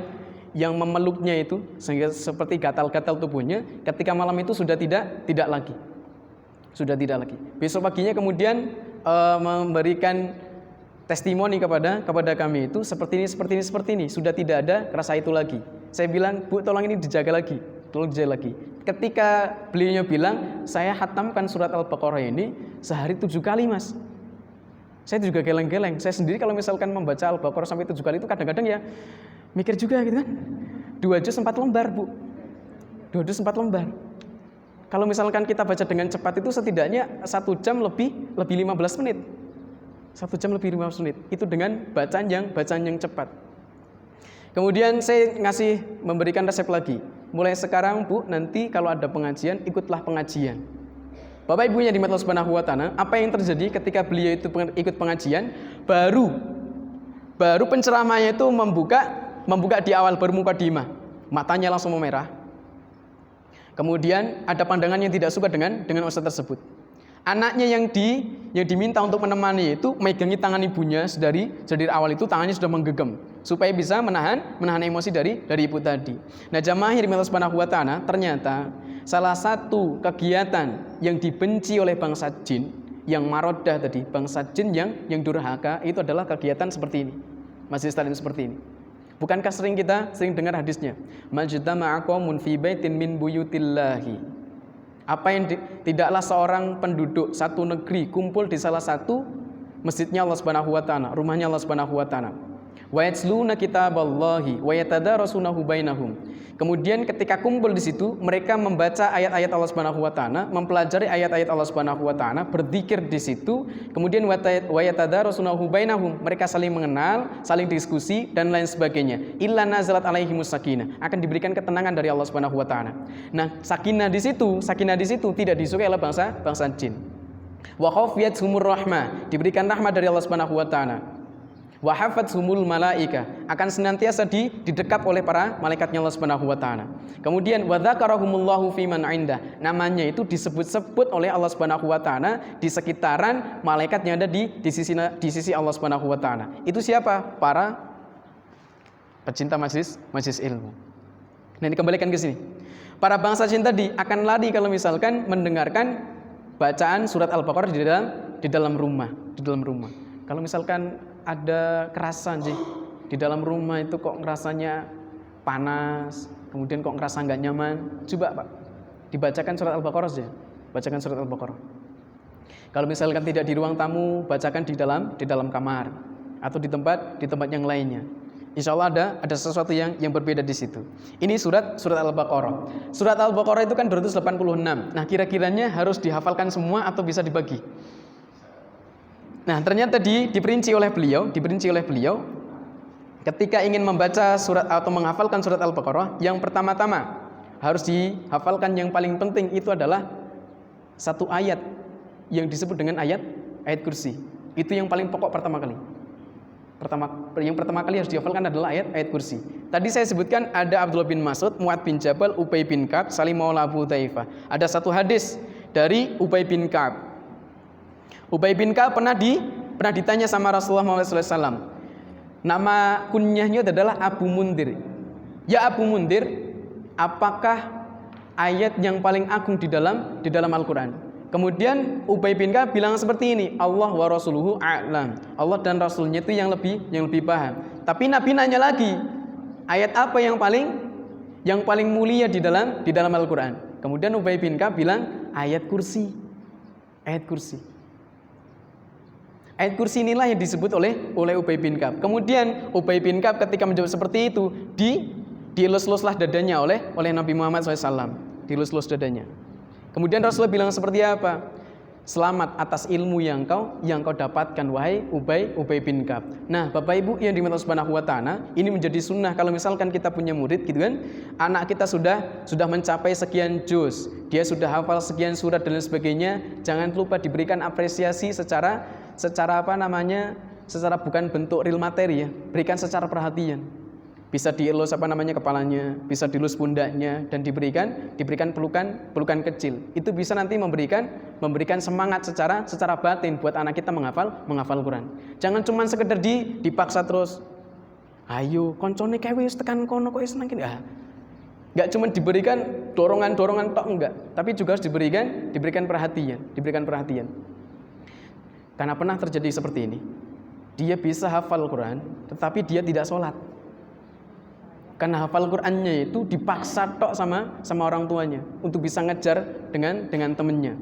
memeluknya itu, sehingga seperti gatal-gatal tubuhnya. Ketika malam itu sudah tidak lagi. Besok paginya kemudian memberikan testimoni kepada kami itu seperti ini, sudah tidak ada rasa itu lagi. Saya bilang, Bu, tolong ini dijaga lagi. Ketika beliaunya bilang, saya hatamkan surat Al-Baqarah ini sehari 7 kali, Mas. Saya juga geleng-geleng. Saya sendiri kalau misalkan membaca Al-Baqarah sampai 7 kali itu kadang-kadang ya mikir juga gitu kan. 2 juz 4 lembar, Bu. 2 juz 4 lembar. Kalau misalkan kita baca dengan cepat itu setidaknya 1 jam lebih 15 menit. 1 jam lebih 15 menit. Itu dengan bacaan yang cepat. Kemudian saya memberikan resep lagi. Mulai sekarang, Bu, nanti kalau ada pengajian, ikutlah pengajian. Bapak Ibu yang dimuliakan Allah Subhanahu wa taala, apa yang terjadi ketika beliau itu ikut pengajian? Baru penceramahnya itu membuka di awal, baru mukadimah. Matanya langsung memerah. Kemudian ada pandangan yang tidak suka dengan ustaz tersebut. Anaknya yang diminta untuk menemani itu megangi tangan ibunya dari awal itu tangannya sudah menggegam supaya bisa menahan emosi dari ibu tadi. Nah, jamaah yang dimuliakan Allah Subhanahu wa taala, ternyata salah satu kegiatan yang dibenci oleh bangsa jin yang maroddah tadi, bangsa jin yang durhaka, itu adalah kegiatan seperti ini. Masjid Salim seperti ini. Bukankah kita sering dengar hadisnya? Majtama'a qaumun fi baitin min buyutillahi. Apa yang tidaklah seorang penduduk satu negeri kumpul di salah satu masjidnya Allah Subhanahu wa taala, rumahnya Allah Subhanahu wa taala. Wa yatsluna kitaballahi wa yatadarasunahu bainahum. Kemudian ketika kumpul di situ, mereka membaca ayat-ayat Allah Subhanahu wa taala, mempelajari ayat-ayat Allah Subhanahu wa taala, berzikir di situ, kemudian wa yatadarasunahu bainahum, mereka saling mengenal, saling diskusi dan lain sebagainya. Illa nazalat alaihimus sakinah, akan diberikan ketenangan dari Allah Subhanahu wa taala. Nah, sakinah di situ tidak disukai oleh bangsa jin. Wa khafiyatuhumur rahmah, diberikan rahmat dari Allah Subhanahu wa taala. Wa hafathumul malaika, akan senantiasa didekap oleh para malaikatnya Allah Subhanahu wa taala. Kemudian wa dzakarahumullahu fiman indah, namanya itu disebut-sebut oleh Allah Subhanahu wa taala di sekitaran malaikat yang ada di sisi Allah Subhanahu wa taala. Itu siapa? Para pecinta majelis ilmu. Nah, dikembalikan ke sini. Para bangsa jin tadi akan lari kalau misalkan mendengarkan bacaan surat Al-Baqarah di dalam rumah. Kalau misalkan ada kerasan sih di dalam rumah itu kok ngerasanya panas, kemudian kok ngerasa nggak nyaman, coba Pak dibacakan surat Al-Baqarah saja. Bacakan surat Al-Baqarah. Kalau misalkan tidak di ruang tamu, bacakan di dalam kamar atau di tempat yang lainnya. Insya Allah ada sesuatu yang berbeda di situ. Ini surat Al-Baqarah. Surat Al-Baqarah itu kan 286. Nah, kira-kiranya harus dihafalkan semua atau bisa dibagi? Nah, ternyata diperinci oleh beliau ketika ingin membaca surat atau menghafalkan surat Al-Baqarah, yang pertama-tama harus dihafalkan, yang paling penting itu adalah satu ayat yang disebut dengan ayat kursi. Itu yang paling pokok pertama kali. Yang pertama kali harus dihafalkan adalah ayat kursi. Tadi saya sebutkan ada Abdullah bin Mas'ud, Mu'ad bin Jabal, Ubay bin Ka'ab, Salim maula Abu Hudzaifah. Ada satu hadis dari Ubay bin Ka'ab. Ubay bin Ka'ab pernah ditanya sama Rasulullah SAW. Nama kunyahnya adalah Abu Mundir. Ya Abu Mundir, apakah ayat yang paling agung di dalam Al-Quran? Kemudian Ubay bin Ka'ab bilang seperti ini, Allah wa rasuluhu a'lam. Allah dan Rasulnya itu yang lebih paham. Tapi Nabi nanya lagi, ayat apa yang paling mulia di dalam Al-Quran? Kemudian Ubay bin Ka'ab bilang ayat kursi. Ayat kursi inilah yang disebut oleh Ubay bin Ka'ab. Kemudian Ubay bin Ka'ab ketika menjawab seperti itu, dielus-eluslah dadanya oleh Nabi Muhammad SAW. Dielus-elus dadanya. Kemudian Rasulullah bilang seperti apa? Selamat atas ilmu yang kau dapatkan, wahai Ubay bin Ka'ab. Nah, Bapak Ibu yang dimuliakan Subhanahu wa taala, ini menjadi sunnah kalau misalkan kita punya murid gitu kan, anak kita sudah mencapai sekian juz, dia sudah hafal sekian surat dan lain sebagainya, jangan lupa diberikan apresiasi secara bukan bentuk real materi ya, berikan secara perhatian. Bisa dielus kepalanya, bisa dielus pundaknya, dan diberikan pelukan kecil. Itu bisa nanti memberikan semangat secara batin buat anak kita menghafal Quran. Jangan cuma sekedar dipaksa terus. Ayo, koncone kae wis tekan kono kok wis nang kene. Enggak cuma diberikan dorongan tok enggak, tapi juga harus diberikan perhatian. Karena pernah terjadi seperti ini. Dia bisa hafal Quran, tetapi dia tidak sholat. Karena hafal Qur'annya itu dipaksa tok sama orang tuanya untuk bisa ngejar dengan temennya.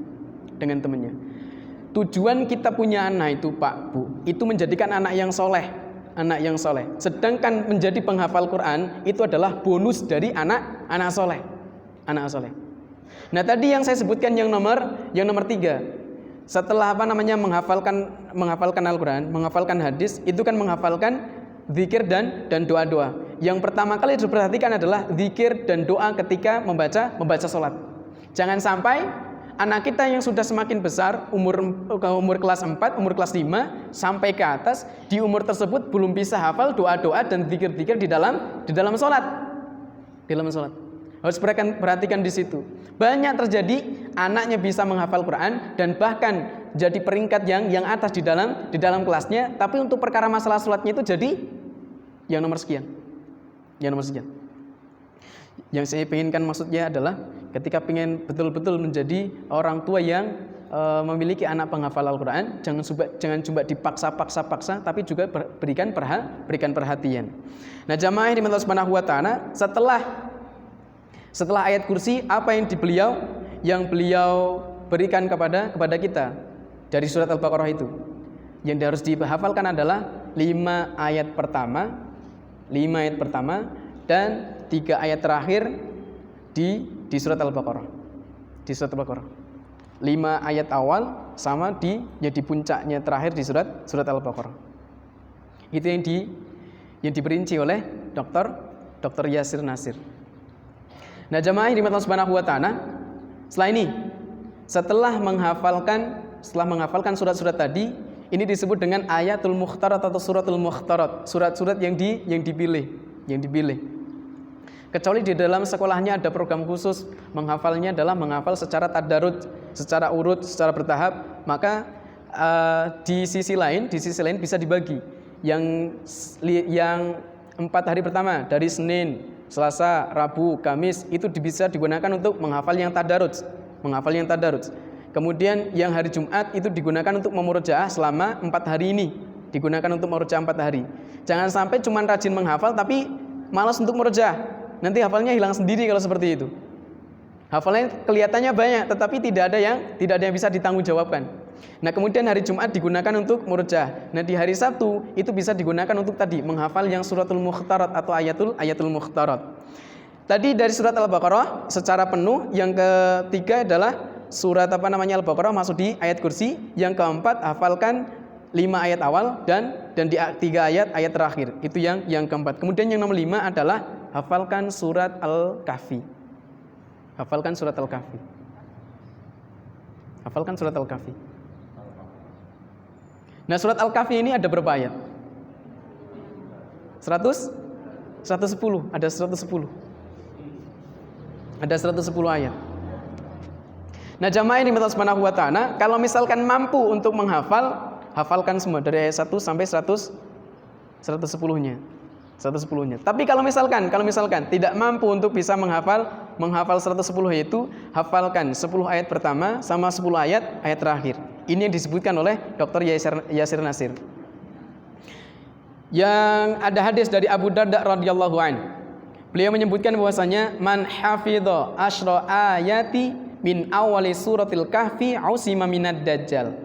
Tujuan kita punya anak itu, Pak, Bu, itu menjadikan anak yang soleh. Sedangkan menjadi penghafal Quran itu adalah bonus dari anak soleh. Nah, tadi yang saya sebutkan yang nomor 3. Setelah menghafalkan Al-Quran, menghafalkan hadis, itu kan menghafalkan zikir dan doa-doa. Yang pertama kali diperhatikan adalah zikir dan doa ketika membaca sholat. Jangan sampai anak kita yang sudah semakin besar, umur kelas 4, umur kelas 5 sampai ke atas, di umur tersebut belum bisa hafal doa-doa dan zikir-zikir di dalam sholat. Harus perhatikan di situ. Banyak terjadi anaknya bisa menghafal Quran dan bahkan jadi peringkat yang atas di dalam kelasnya, tapi untuk perkara masalah sholatnya itu jadi yang nomor sekian. Yang saya inginkan maksudnya adalah ketika ingin betul-betul menjadi orang tua yang memiliki anak penghafal Al-Quran, jangan cuma dipaksa, tapi juga berikan perhatian. Nah, jamaah yang dimuliakan Subhanahu wa taala, setelah ayat kursi, apa yang beliau berikan kepada kita dari surat Al-Baqarah itu? Yang harus dihafalkan adalah 5 ayat pertama dan 3 ayat terakhir di surat Al-Baqarah. Di surat Al-Baqarah. 5 ayat awal sama di puncaknya terakhir di surat Al-Baqarah. Itu yang diperinci oleh Dr. Yasir Nasir. Nah, jamaah yang dimana Subhanahu wa taala, setelah menghafalkan surat-surat tadi, ini disebut dengan ayatul mukhtarat atau suratul mukhtarat, surat-surat yang dipilih. Kecuali di dalam sekolahnya ada program khusus, menghafalnya adalah menghafal secara tadarruj, secara urut, secara bertahap, maka di sisi lain bisa dibagi. Yang 4 hari pertama dari Senin, Selasa, Rabu, Kamis itu bisa digunakan untuk menghafal yang tadarruj. Kemudian yang hari Jumat itu digunakan untuk memurojaah selama 4 hari ini. Digunakan untuk memurojaah 4 hari. Jangan sampai cuma rajin menghafal tapi malas untuk memurojaah. Nanti hafalnya hilang sendiri kalau seperti itu. Hafalannya kelihatannya banyak tetapi tidak ada yang bisa ditanggungjawabkan. Nah, kemudian hari Jumat digunakan untuk murojaah. Nah, di hari Sabtu itu bisa digunakan untuk tadi menghafal yang suratul mukhtarat atau ayatul mukhtarat. Tadi dari surat Al-Baqarah secara penuh. Yang ketiga adalah surat Al-Baqarah masuk di ayat kursi. Yang keempat hafalkan 5 ayat awal dan di 3 ayat terakhir. Itu yang keempat. Kemudian yang nomor 5 adalah hafalkan surat Al-Kahfi. Hafalkan surat Al-Kahfi. Nah, surat Al-Kahfi ini ada berapa ayat? 110. Ada 110. Ada 110 ayat. Nah, jamaah ini Allah Subhanahu wa taala, kalau misalkan mampu untuk menghafal, hafalkan semua dari ayat 1 sampai 110-nya. Tapi kalau misalkan tidak mampu untuk bisa menghafal 110 itu, hafalkan 10 ayat pertama sama 10 ayat terakhir. Ini yang disebutkan oleh Dr. Yasir Nasir. Yang ada hadis dari Abu Darda radhiyallahu anhu. Beliau menyebutkan bahwasanya man hafidha asyra ayati min awali suratil kahfi usima minad dajjal.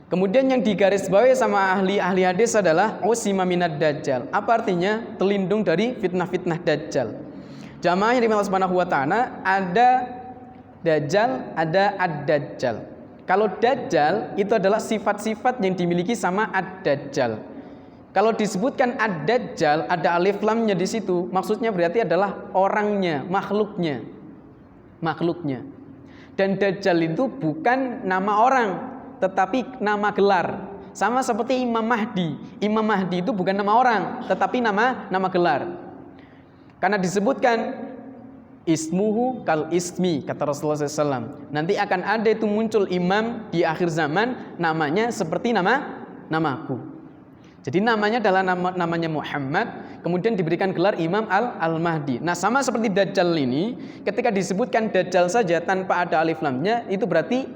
Kemudian yang digarisbawahi sama ahli hadis adalah usima minad dajjal. Apa artinya? Terlindung dari fitnah-fitnah dajjal. Jamaah yang dimana Subhanahu wa taala, ada Dajjal, ada Ad-Dajjal. Kalau Dajjal itu adalah sifat-sifat yang dimiliki sama Ad-Dajjal. Kalau disebutkan Ad-Dajjal, ada alif lamnya di situ, maksudnya berarti adalah orangnya, makhluknya. Dan Dajjal itu bukan nama orang, tetapi nama gelar. Sama seperti Imam Mahdi. Imam Mahdi itu bukan nama orang, tetapi nama gelar. Karena disebutkan ismuhu kal ismi, kata Rasulullah SAW. Nanti akan ada itu muncul imam di akhir zaman, namanya seperti namaku. Jadi namanya adalah namanya Muhammad, kemudian diberikan gelar Imam Al-Mahdi. Nah, sama seperti Dajjal ini, ketika disebutkan Dajjal saja tanpa ada alif lamnya, itu berarti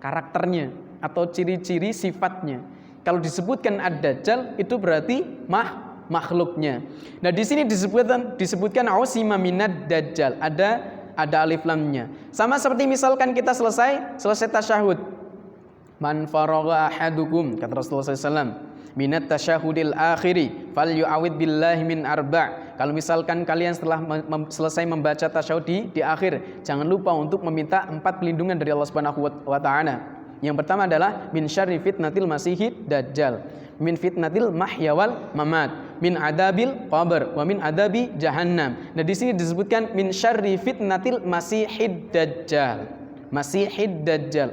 karakternya atau ciri-ciri sifatnya. Kalau disebutkan Ad-Dajjal, itu berarti makhluknya. Nah, di sini disebutkan usima minad dajjal, ada alif lamnya. Sama seperti misalkan kita selesai tasyahud. Man faragha ahadukum, kata Rasulullah SAW, minat tasyahudil akhiri falyu'awid billahi min arba'. Kalau misalkan kalian setelah selesai membaca tasyahud di akhir, jangan lupa untuk meminta 4 pelindungan dari Allah Subhanahu wa taala. Yang pertama adalah min syarri fitnatil masihid dajjal, min fitnatil mahya wal mamat, min adabil qabr, wa min adabi jahannam. Nah, di sini disebutkan min syarri fitnatil masihid dajjal.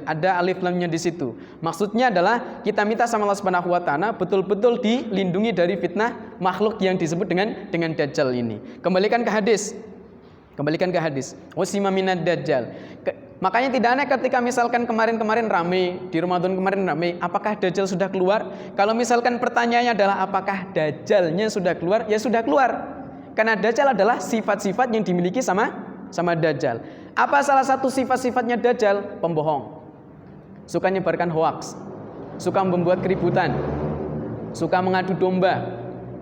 Ada alif lamnya di situ. Maksudnya adalah kita minta sama Allah Subhanahu wa taala betul-betul dilindungi dari fitnah makhluk yang disebut dengan dajjal ini. Kembalikan ke hadis. Usima minad dajjal. Makanya tidak aneh ketika misalkan kemarin ramai di Ramadan kemarin ramai, apakah Dajjal sudah keluar? Kalau misalkan pertanyaannya adalah apakah Dajjalnya sudah keluar? Ya sudah keluar. Karena Dajjal adalah sifat-sifat yang dimiliki sama Dajjal. Apa salah satu sifat-sifatnya Dajjal? Pembohong. Suka menyebarkan hoaks, suka membuat keributan, suka mengadu domba,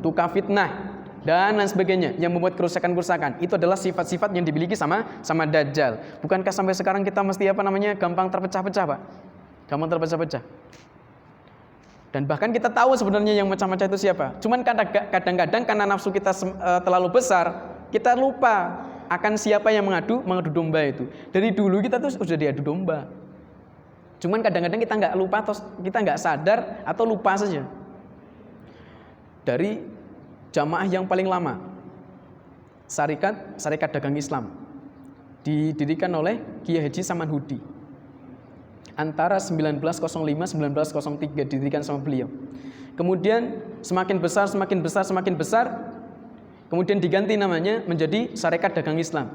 tukang fitnah, dan lain sebagainya yang membuat kerusakan. Itu adalah sifat-sifat yang dimiliki sama Dajjal. Bukankah sampai sekarang kita mesti gampang terpecah-pecah, Pak? Gampang terpecah-pecah. Dan bahkan kita tahu sebenarnya yang mecah-mecah itu siapa. Cuman kadang-kadang karena nafsu kita terlalu besar, kita lupa akan siapa yang mengadu domba itu. Dari dulu kita tuh sudah diadu domba. Cuman kadang-kadang kita nggak lupa atau kita nggak sadar atau lupa saja. Dari jamaah yang paling lama, Syarikat Dagang Islam, didirikan oleh Kiai Haji Samanhudi. Antara 1905-1903 didirikan sama beliau. Kemudian semakin besar, kemudian diganti namanya menjadi Syarikat Dagang Islam.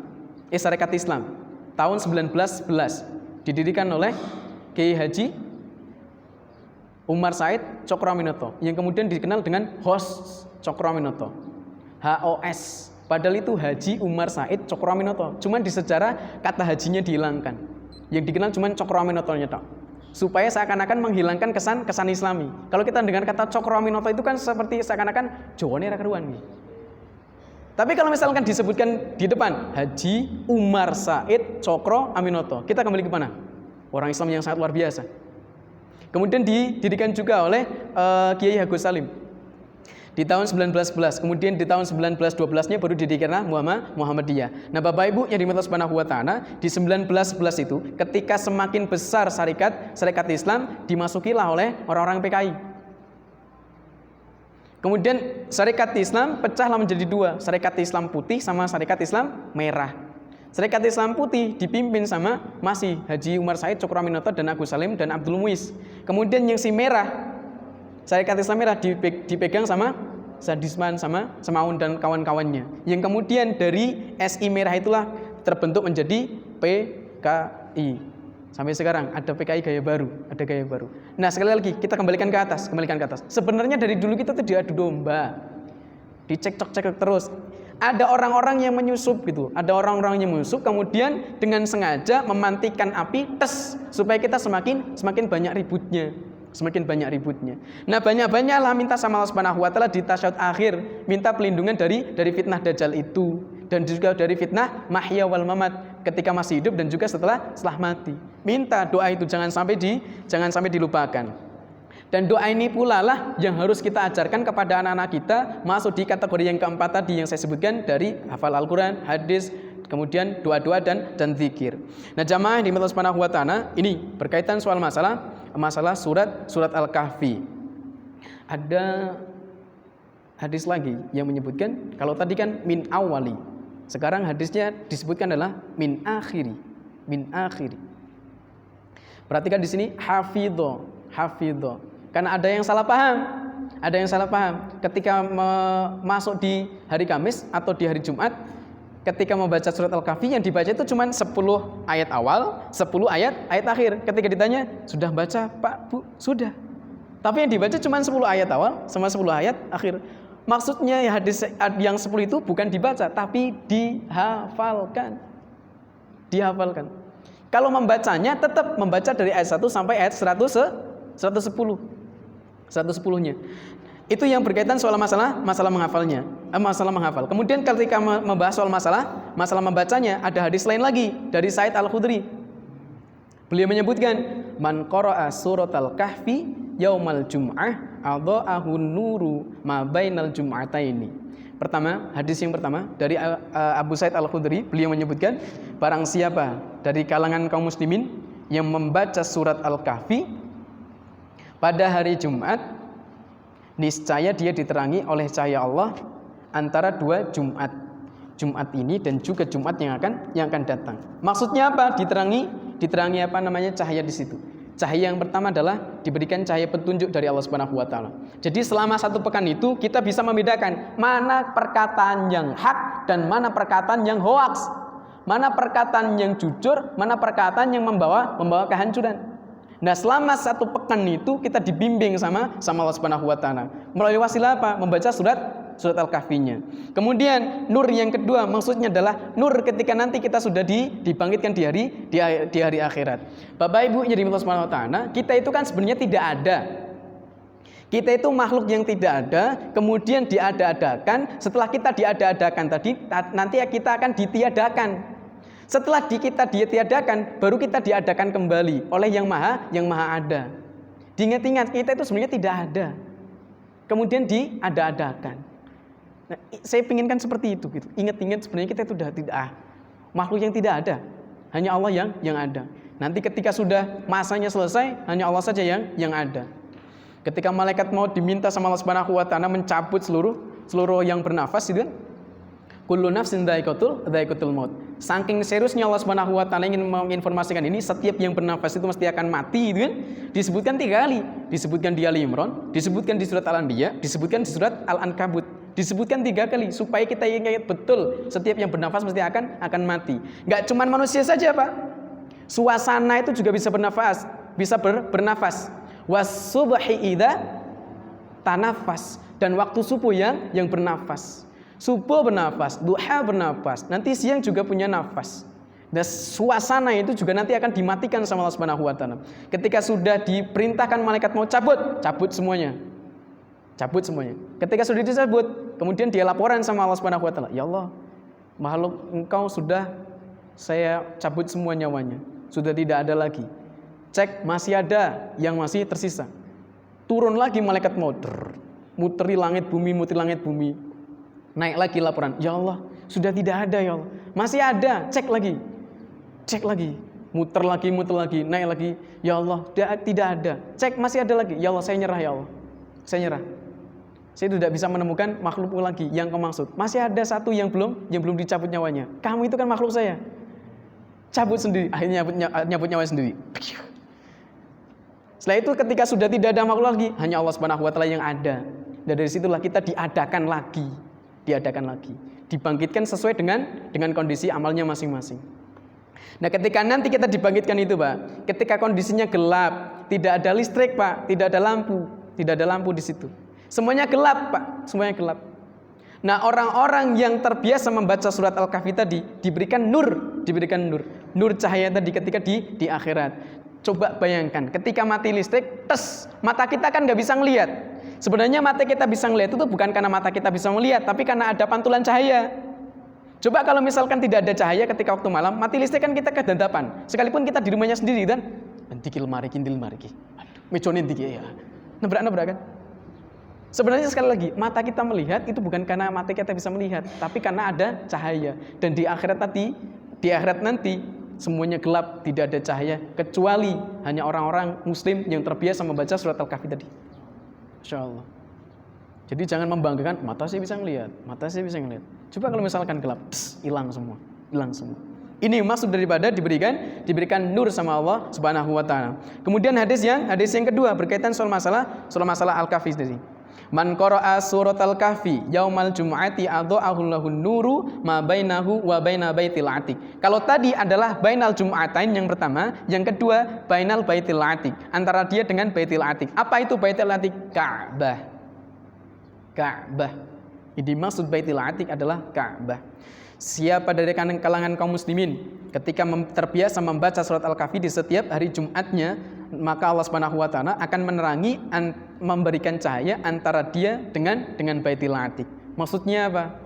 Syarikat Islam tahun 1911 didirikan oleh Kiai Haji Umar Said Cokroaminoto yang kemudian dikenal dengan HOS Cokroaminoto. HOS. Padahal itu Haji Umar Said Cokroaminoto. Cuman di sejarah kata hajinya dihilangkan. Yang dikenal cuman Cokroaminotonya tok. Supaya seakan-akan menghilangkan kesan Islami. Kalau kita dengar kata Cokroaminoto itu kan seperti seakan-akan Jawane ra keruan. Tapi kalau misalkan disebutkan di depan Haji Umar Said Cokroaminoto, kita kembali ke mana? Orang Islam yang sangat luar biasa. Kemudian didirikan juga oleh Kiai Agus Salim di tahun 1911. Kemudian di tahun 1912-nya baru didirikan Muhammadiyah. Nah, Bapak Ibu yang dimuliakan Subhanahu wa taala, di 1911 itu ketika semakin besar syarikat Islam dimasukilah oleh orang-orang PKI. Kemudian syarikat Islam pecahlah menjadi dua, syarikat Islam putih sama syarikat Islam merah. Syarikat Islam putih dipimpin sama masih Haji Umar Said Cokroaminoto dan Agus Salim dan Abdul Muiz. Kemudian yang si merah, syarikat Islam merah dipegang sama Sadisman sama Semaun dan kawan-kawannya. Yang kemudian dari SI merah itulah terbentuk menjadi PKI. Sampai sekarang ada PKI gaya baru, ada gaya baru. Nah, sekali lagi kita kembalikan ke atas. Sebenarnya dari dulu kita tuh diadu domba. Dicekcok-cekcok terus. Ada orang-orang yang menyusup gitu. Ada orang-orang yang menyusup kemudian dengan sengaja memantikan api supaya kita semakin banyak ributnya. Nah, banyak-banyaklah minta sama Allah Subhanahu wa taala di tasyahud akhir, minta pelindungan dari fitnah dajjal itu dan juga dari fitnah mahya wal mamat ketika masih hidup dan juga setelah mati. Minta doa itu jangan sampai dilupakan. Dan doa ini pula lah yang harus kita ajarkan kepada anak-anak kita, masuk di kategori yang keempat tadi yang saya sebutkan, dari hafal Al-Qur'an, hadis, kemudian doa-doa dan zikir. Nah, jamaah di Allah Subhanahu wa taala, ini berkaitan soal masalah surat Al-Kahfi. Ada hadis lagi yang menyebutkan, kalau tadi kan min awali, sekarang hadisnya disebutkan adalah min akhiri. Perhatikan di sini hafidho. Karena ada yang salah paham. Ketika masuk di hari Kamis atau di hari Jumat, ketika membaca surat Al-Kahfi yang dibaca itu cuma 10 ayat awal, 10 ayat akhir. Ketika ditanya, sudah baca Pak, Bu? Sudah. Tapi yang dibaca cuma 10 ayat awal sama 10 ayat akhir. Maksudnya hadis yang 10 itu bukan dibaca, tapi dihafalkan. Kalau membacanya tetap membaca dari ayat 1 sampai ayat 110-nya. Itu yang berkaitan soal masalah menghafalnya. Masalah menghafal. Kemudian ketika membahas soal masalah membacanya, ada hadis lain lagi dari Said Al-Khudri. Beliau menyebutkan, man qara'a suratal kahfi yaumal jum'ah adha'ahu nuru ma bainal jum'ataini. Pertama, hadis yang pertama dari Abu Said Al-Khudri, beliau menyebutkan, barang siapa dari kalangan kaum muslimin yang membaca surat Al-Kahfi pada hari Jumat, niscaya dia diterangi oleh cahaya Allah antara dua Jumat ini dan juga Jumat yang akan datang. Maksudnya apa? Diterangi apa namanya cahaya di situ? Cahaya yang pertama adalah diberikan cahaya petunjuk dari Allah Subhanahu wa taala. Jadi selama satu pekan itu kita bisa membedakan mana perkataan yang hak dan mana perkataan yang hoaks. Mana perkataan yang jujur, mana perkataan yang membawa kehancuran. Nah, selama satu pekan itu kita dibimbing sama Allah Subhanahu wa taala. Melalui wasilah apa? Membaca surat Al-Kahfinya. Kemudian nur yang kedua maksudnya adalah nur ketika nanti kita sudah dibangkitkan di hari akhirat. Bapak Ibu yang dimiliki Allah Subhanahu wa taala, kita itu kan sebenarnya tidak ada. Kita itu makhluk yang tidak ada, kemudian diada-adakan. Setelah kita diada-adakan tadi, nanti kita akan ditiadakan. Setelah kita ditiadakan, baru kita diadakan kembali oleh yang maha ada. Diingat-ingat kita itu sebenarnya tidak ada. Kemudian diada-adakan. Nah, saya pinginkan seperti itu gitu. Ingat-ingat sebenarnya kita itu sudah tidak makhluk yang tidak ada. Hanya Allah yang ada. Nanti ketika sudah masanya selesai, hanya Allah saja yang ada. Ketika malaikat maut diminta sama Allah Subhanahu wa taala mencabut seluruh yang bernafas gitu kan. Kullu nafsin dha'iqatul maut. Saking seriusnya Allah Subhanahu wa taala ingin menginformasikan ini, setiap yang bernafas itu mesti akan mati gitu kan. Disebutkan 3 kali. Disebutkan di Ali Imran, disebutkan di surat Al-Anbiya, disebutkan di surat Al-Ankabut. Disebutkan 3 kali supaya kita ingat betul setiap yang bernafas mesti akan mati. Enggak cuma manusia saja, Pak. Suasana itu juga bisa bernafas, bernafas. Was-subhi idza tanafas, dan waktu subuh yang bernafas. Subuh bernafas, duha bernafas, nanti siang juga punya nafas. Dan suasana itu juga nanti akan dimatikan sama Allah Subhanahu wa taala. Ketika sudah diperintahkan malaikat mau cabut semuanya. Cabut semuanya. Ketika sudah dicabut, kemudian dia laporan sama Allah Subhanahu wa taala, "Ya Allah, makhluk Engkau sudah saya cabut semua nyawanya. Sudah tidak ada lagi. Cek masih ada yang masih tersisa." Turun lagi malaikat maut. Muteri langit bumi. Naik lagi laporan, "Ya Allah, sudah tidak ada ya Allah. Masih ada, cek lagi. Muter lagi, naik lagi. Ya Allah, tidak ada. Cek masih ada lagi. Ya Allah, saya nyerah ya Allah. Saya nyerah. Saya tidak bisa menemukan makhluk lagi yang kau maksud. Masih ada satu yang belum dicabut nyawanya. Kamu itu kan makhluk saya. Cabut sendiri, akhirnya nyabut nyawanya sendiri." Setelah itu ketika sudah tidak ada makhluk lagi, hanya Allah Subhanahu wa taala yang ada. Dan dari situlah kita diadakan lagi. Dibangkitkan sesuai dengan kondisi amalnya masing-masing. Nah, ketika nanti kita dibangkitkan itu, Pak, ketika kondisinya gelap, tidak ada listrik, Pak, tidak ada lampu di situ. Semuanya gelap, Pak, semuanya gelap. Nah, orang-orang yang terbiasa membaca surat Al-Kahfi tadi diberikan nur. Nur cahaya tadi ketika di akhirat. Coba bayangkan, ketika mati listrik, mata kita kan nggak bisa ngelihat. Sebenarnya mata kita bisa ngelihat itu bukan karena mata kita bisa melihat, tapi karena ada pantulan cahaya. Coba kalau misalkan tidak ada cahaya ketika waktu malam, mati listrik kan kita kedandapan. Sekalipun kita di rumahnya sendiri dan dikil mariki. Aduh, meconin dikil ya. Nabrak kan? Sebenarnya sekali lagi, mata kita melihat itu bukan karena mata kita bisa melihat, tapi karena ada cahaya. Dan di akhirat nanti semuanya gelap, tidak ada cahaya, kecuali hanya orang-orang muslim yang terbiasa membaca surat Al-Kahfi tadi. Insya Allah. Jadi jangan membanggakan, mata saya bisa ngelihat. Coba kalau misalkan gelap, hilang semua. Ini maksud daripada diberikan nur sama Allah Subhanahu wa taala. Kemudian hadis yang kedua berkaitan soal masalah Al-Kahfi tadi. Man qara'a surat Al-Kahfi yaumal jum'ati adha'ahu lahun nuru ma bainahu wa baina baitil atiq. Kalau tadi adalah bainal jum'atain yang pertama, yang kedua bainal baitil atiq, antara dia dengan baitil atiq. Apa itu baitil atiq? Ka'bah. Ini maksud baitil atiq adalah Ka'bah. Siapa dari kalangan kaum muslimin ketika terbiasa membaca surat Al-Kahfi di setiap hari Jumatnya, maka Allah Subhanahu wa taala akan menerangi, memberikan cahaya antara dia dengan Baitul Atiq. Maksudnya apa?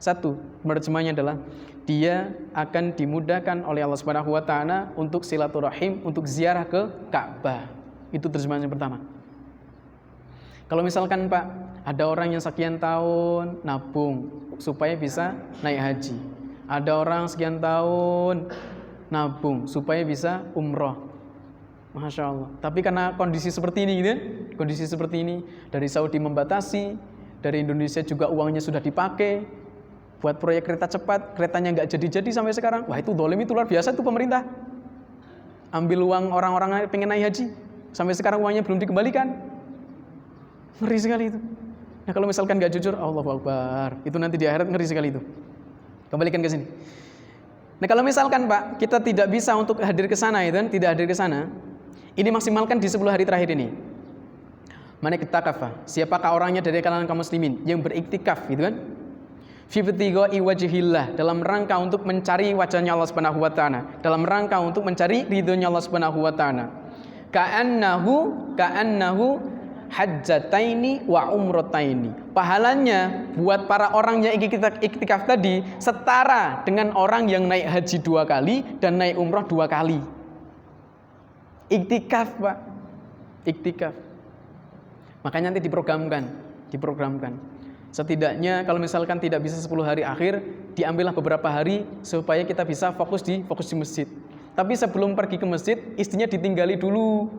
Satu, terjemahnya adalah dia akan dimudahkan oleh Allah Subhanahu wa taala untuk silaturahim, untuk ziarah ke Ka'bah. Itu terjemahan yang pertama. Kalau misalkan, Pak, ada orang yang sekian tahun nabung supaya bisa naik haji. Ada orang sekian tahun nabung supaya bisa umroh. Masya Allah. Tapi karena kondisi seperti ini gitu, kondisi seperti ini, dari Saudi membatasi, dari Indonesia juga uangnya sudah dipakai buat proyek kereta cepat, keretanya nggak jadi-jadi sampai sekarang. Wah, itu dolim, itu luar biasa tuh pemerintah. Ambil uang orang-orang yang pengen naik haji, sampai sekarang uangnya belum dikembalikan. Ngeri sekali itu. Nah, kalau misalkan nggak jujur, Allahu Akbar, itu nanti di akhirat ngeri sekali itu. Kembalikan ke sini. Nah, kalau misalkan, Pak, kita tidak bisa untuk hadir ke sana, itu kan, tidak hadir ke sana, ini maksimalkan di 10 hari terakhir ini. Man iktakafa, siapakah orangnya dari kalangan kaum muslimin yang beriktikaf, gitu kan? Fi ibtigha'i wajhillah, dalam rangka untuk mencari wajahnya Allah Subhanahu wa taala, dalam rangka untuk mencari ridhonya Allah Subhanahu wa taala. Ka'annahu hajjataini wa umrataini. Pahalanya buat para orang yang iktikaf tadi setara dengan orang yang naik haji 2 kali dan naik umroh 2 kali. Iktikaf, Pak. iktikaf. Makanya nanti diprogramkan. Setidaknya kalau misalkan tidak bisa 10 hari akhir, diambillah beberapa hari supaya kita bisa fokus di masjid. Tapi sebelum pergi ke masjid, istrinya ditinggali dulu.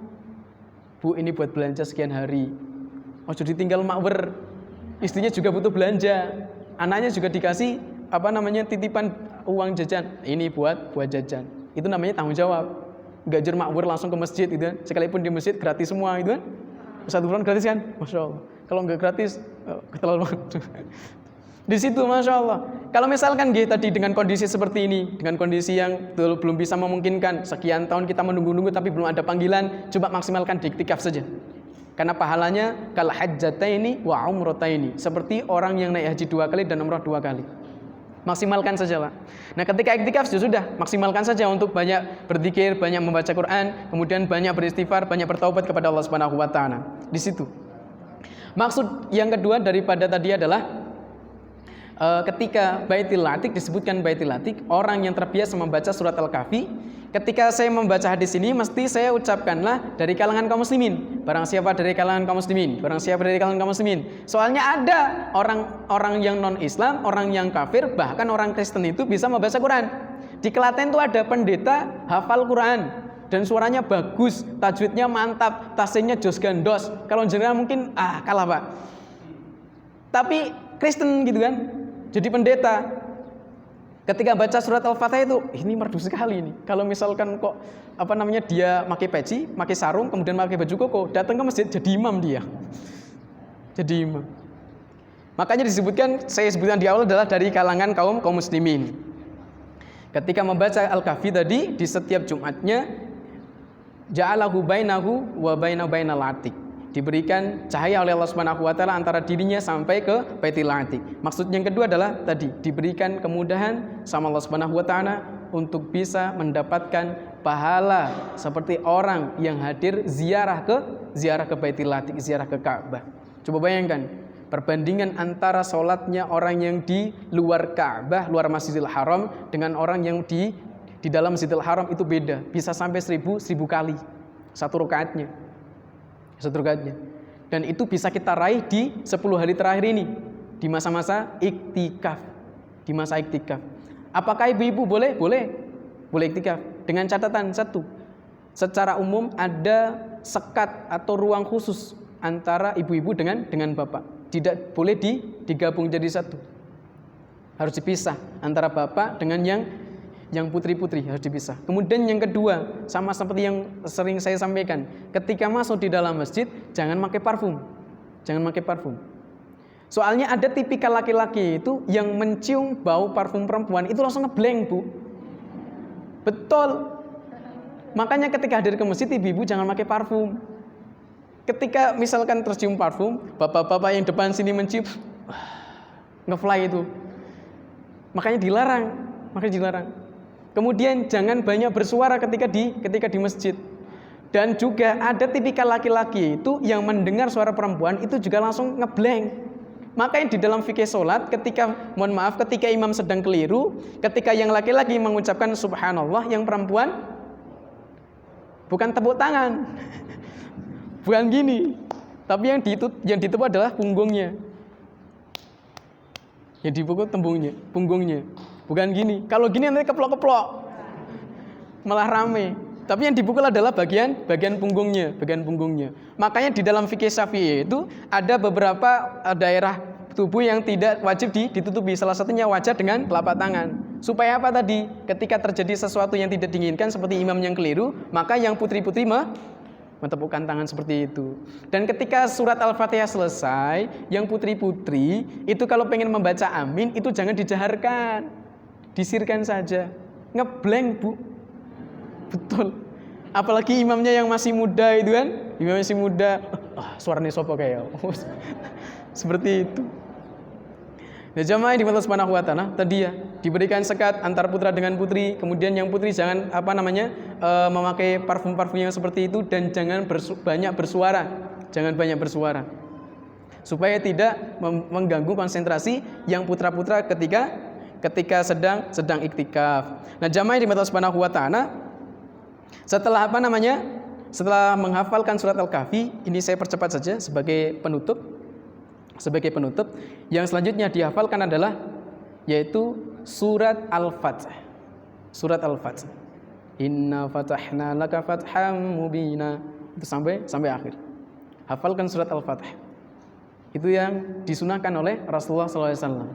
Bu, ini buat belanja sekian hari. Ojo ditinggal makwer. Istrinya juga butuh belanja. Anaknya juga dikasih titipan uang jajan. Ini buat jajan. Itu namanya tanggung jawab. Gajar makwer langsung ke masjid gitu kan. Sekalipun di masjid gratis semua gitu kan. 1 bulan gratis kan? Masya Allah. Kalau nggak gratis, keterlaluan. Di situ Masya Allah. Kalau misalkan tadi dengan kondisi seperti ini, dengan kondisi yang belum bisa memungkinkan, sekian tahun kita menunggu-nunggu tapi belum ada panggilan, coba maksimalkan di iktikaf saja. Karena pahalanya kal hajjataini wa umrataini, seperti orang yang naik haji 2 kali dan umrah 2 kali. Maksimalkan saja Pak. Nah ketika iktikaf sudah maksimalkan saja untuk banyak berzikir, banyak membaca Quran, kemudian banyak beristighfar, banyak bertaubat kepada Allah Subhanahu wa taala. Di situ. Maksud yang kedua daripada tadi adalah ketika Baitul Atiq disebutkan Baitul Atiq, orang yang terbiasa membaca surat Al-Kahfi, ketika saya membaca hadis ini mesti saya ucapkanlah dari kalangan kaum muslimin. Barang siapa dari kalangan kaum muslimin, barang siapa dari kalangan kaum muslimin. Soalnya ada orang yang non-Islam, orang yang kafir, bahkan orang Kristen itu bisa membaca Quran. Di Klaten itu ada pendeta hafal Quran dan suaranya bagus, tajwidnya mantap, tasenya jos gandos. Kalau jenengan mungkin kalah Pak. Tapi Kristen gitu kan. Jadi pendeta ketika baca surat Al-Fatihah itu ini merdu sekali ini. Kalau misalkan kok dia pakai peci, pakai sarung, kemudian pakai baju koko, datang ke masjid jadi imam dia. Jadi imam. Makanya saya sebutkan di awal adalah dari kalangan kaum muslimin. Ketika membaca Al-Kahfi tadi di setiap Jumatnya ja'alahu bainahu wa bainal atiq. Diberikan cahaya oleh Allah Subhanahu wa taala antara dirinya sampai ke Baitul Atiq. Maksud yang kedua adalah tadi diberikan kemudahan sama Allah Subhanahu wa taala untuk bisa mendapatkan pahala seperti orang yang hadir ziarah ke Baitul Atiq, ziarah ke Ka'bah. Coba bayangkan perbandingan antara sholatnya orang yang di luar Ka'bah, luar Masjidil Haram dengan orang yang di dalam Masjidil Haram itu beda, bisa sampai 1000 kali satu rakaatnya. Dan itu bisa kita raih di 10 hari terakhir ini, di masa-masa iktikaf. Apakah ibu-ibu boleh iktikaf? Dengan catatan satu, secara umum ada sekat atau ruang khusus antara ibu-ibu dengan bapak. Tidak boleh digabung jadi satu. Harus dipisah antara bapak dengan yang putri-putri, harus dipisah. Kemudian yang kedua, sama seperti yang sering saya sampaikan, ketika masuk di dalam masjid jangan pakai parfum. Soalnya ada tipikal laki-laki itu yang mencium bau parfum perempuan itu langsung ngeblank, Bu. Betul. Makanya ketika hadir ke masjid ibu-ibu jangan pakai parfum. Ketika misalkan tercium parfum, bapak-bapak yang depan sini mencium, ngefly itu. Makanya dilarang. Kemudian jangan banyak bersuara ketika di masjid. Dan juga ada tipikal laki-laki itu yang mendengar suara perempuan itu juga langsung ngeblank. Makanya di dalam fikih sholat ketika imam sedang keliru, ketika yang laki-laki mengucapkan subhanallah, yang perempuan bukan tepuk tangan. Bukan gini. Tapi yang ditepuk adalah punggungnya. Yang dipukul punggungnya. Bukan gini. Kalau gini nanti keplok-keplok. Malah rame. Tapi yang dipukul adalah bagian punggungnya. Makanya di dalam fikih Syafi'i itu ada beberapa daerah tubuh yang tidak wajib ditutupi. Salah satunya wajah dengan telapak tangan. Supaya apa tadi? Ketika terjadi sesuatu yang tidak diinginkan seperti imam yang keliru, maka yang putri-putri mentepukkan tangan seperti itu. Dan ketika surat Al-Fatihah selesai, yang putri-putri itu kalau pengen membaca amin itu jangan dijaharkan. Disirkan saja. Ngeblank, Bu. Betul. Apalagi imamnya yang masih muda itu kan. Imamnya masih muda. Suaranya sopo kayak. Seperti itu. Nah, jamaah yang dimana Subhanahu wa taala tadi ya diberikan sekat antar putra dengan putri. Kemudian yang putri jangan memakai parfum-parfum yang seperti itu dan jangan banyak bersuara. Supaya tidak mengganggu konsentrasi yang putra-putra ketika sedang iktikaf. Nah, jamaah yang dimana Subhanahu wa taala setelah Setelah menghafalkan surat Al-Kahfi, ini saya percepat saja sebagai penutup. Yang selanjutnya dihafalkan adalah yaitu surat Al-Fath. Surat Al-Fath. Inna fatahna laka fatham mubina. Itu sampai akhir. Hafalkan surat Al-Fath. Itu yang disunahkan oleh Rasulullah SAW.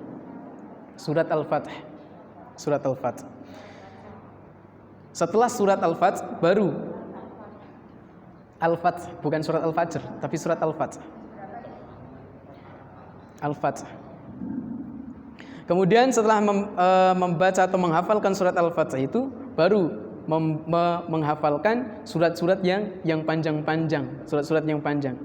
Surat Al-Fath. Surat Al-Fath. Setelah surat Al-Fath baru Al-Fath, bukan surat Al-Fajr, tapi surat Al-Fath. Al-Fath. Kemudian setelah membaca atau menghafalkan surat Al-Fath itu baru menghafalkan surat-surat yang panjang-panjang, surat-surat yang panjang.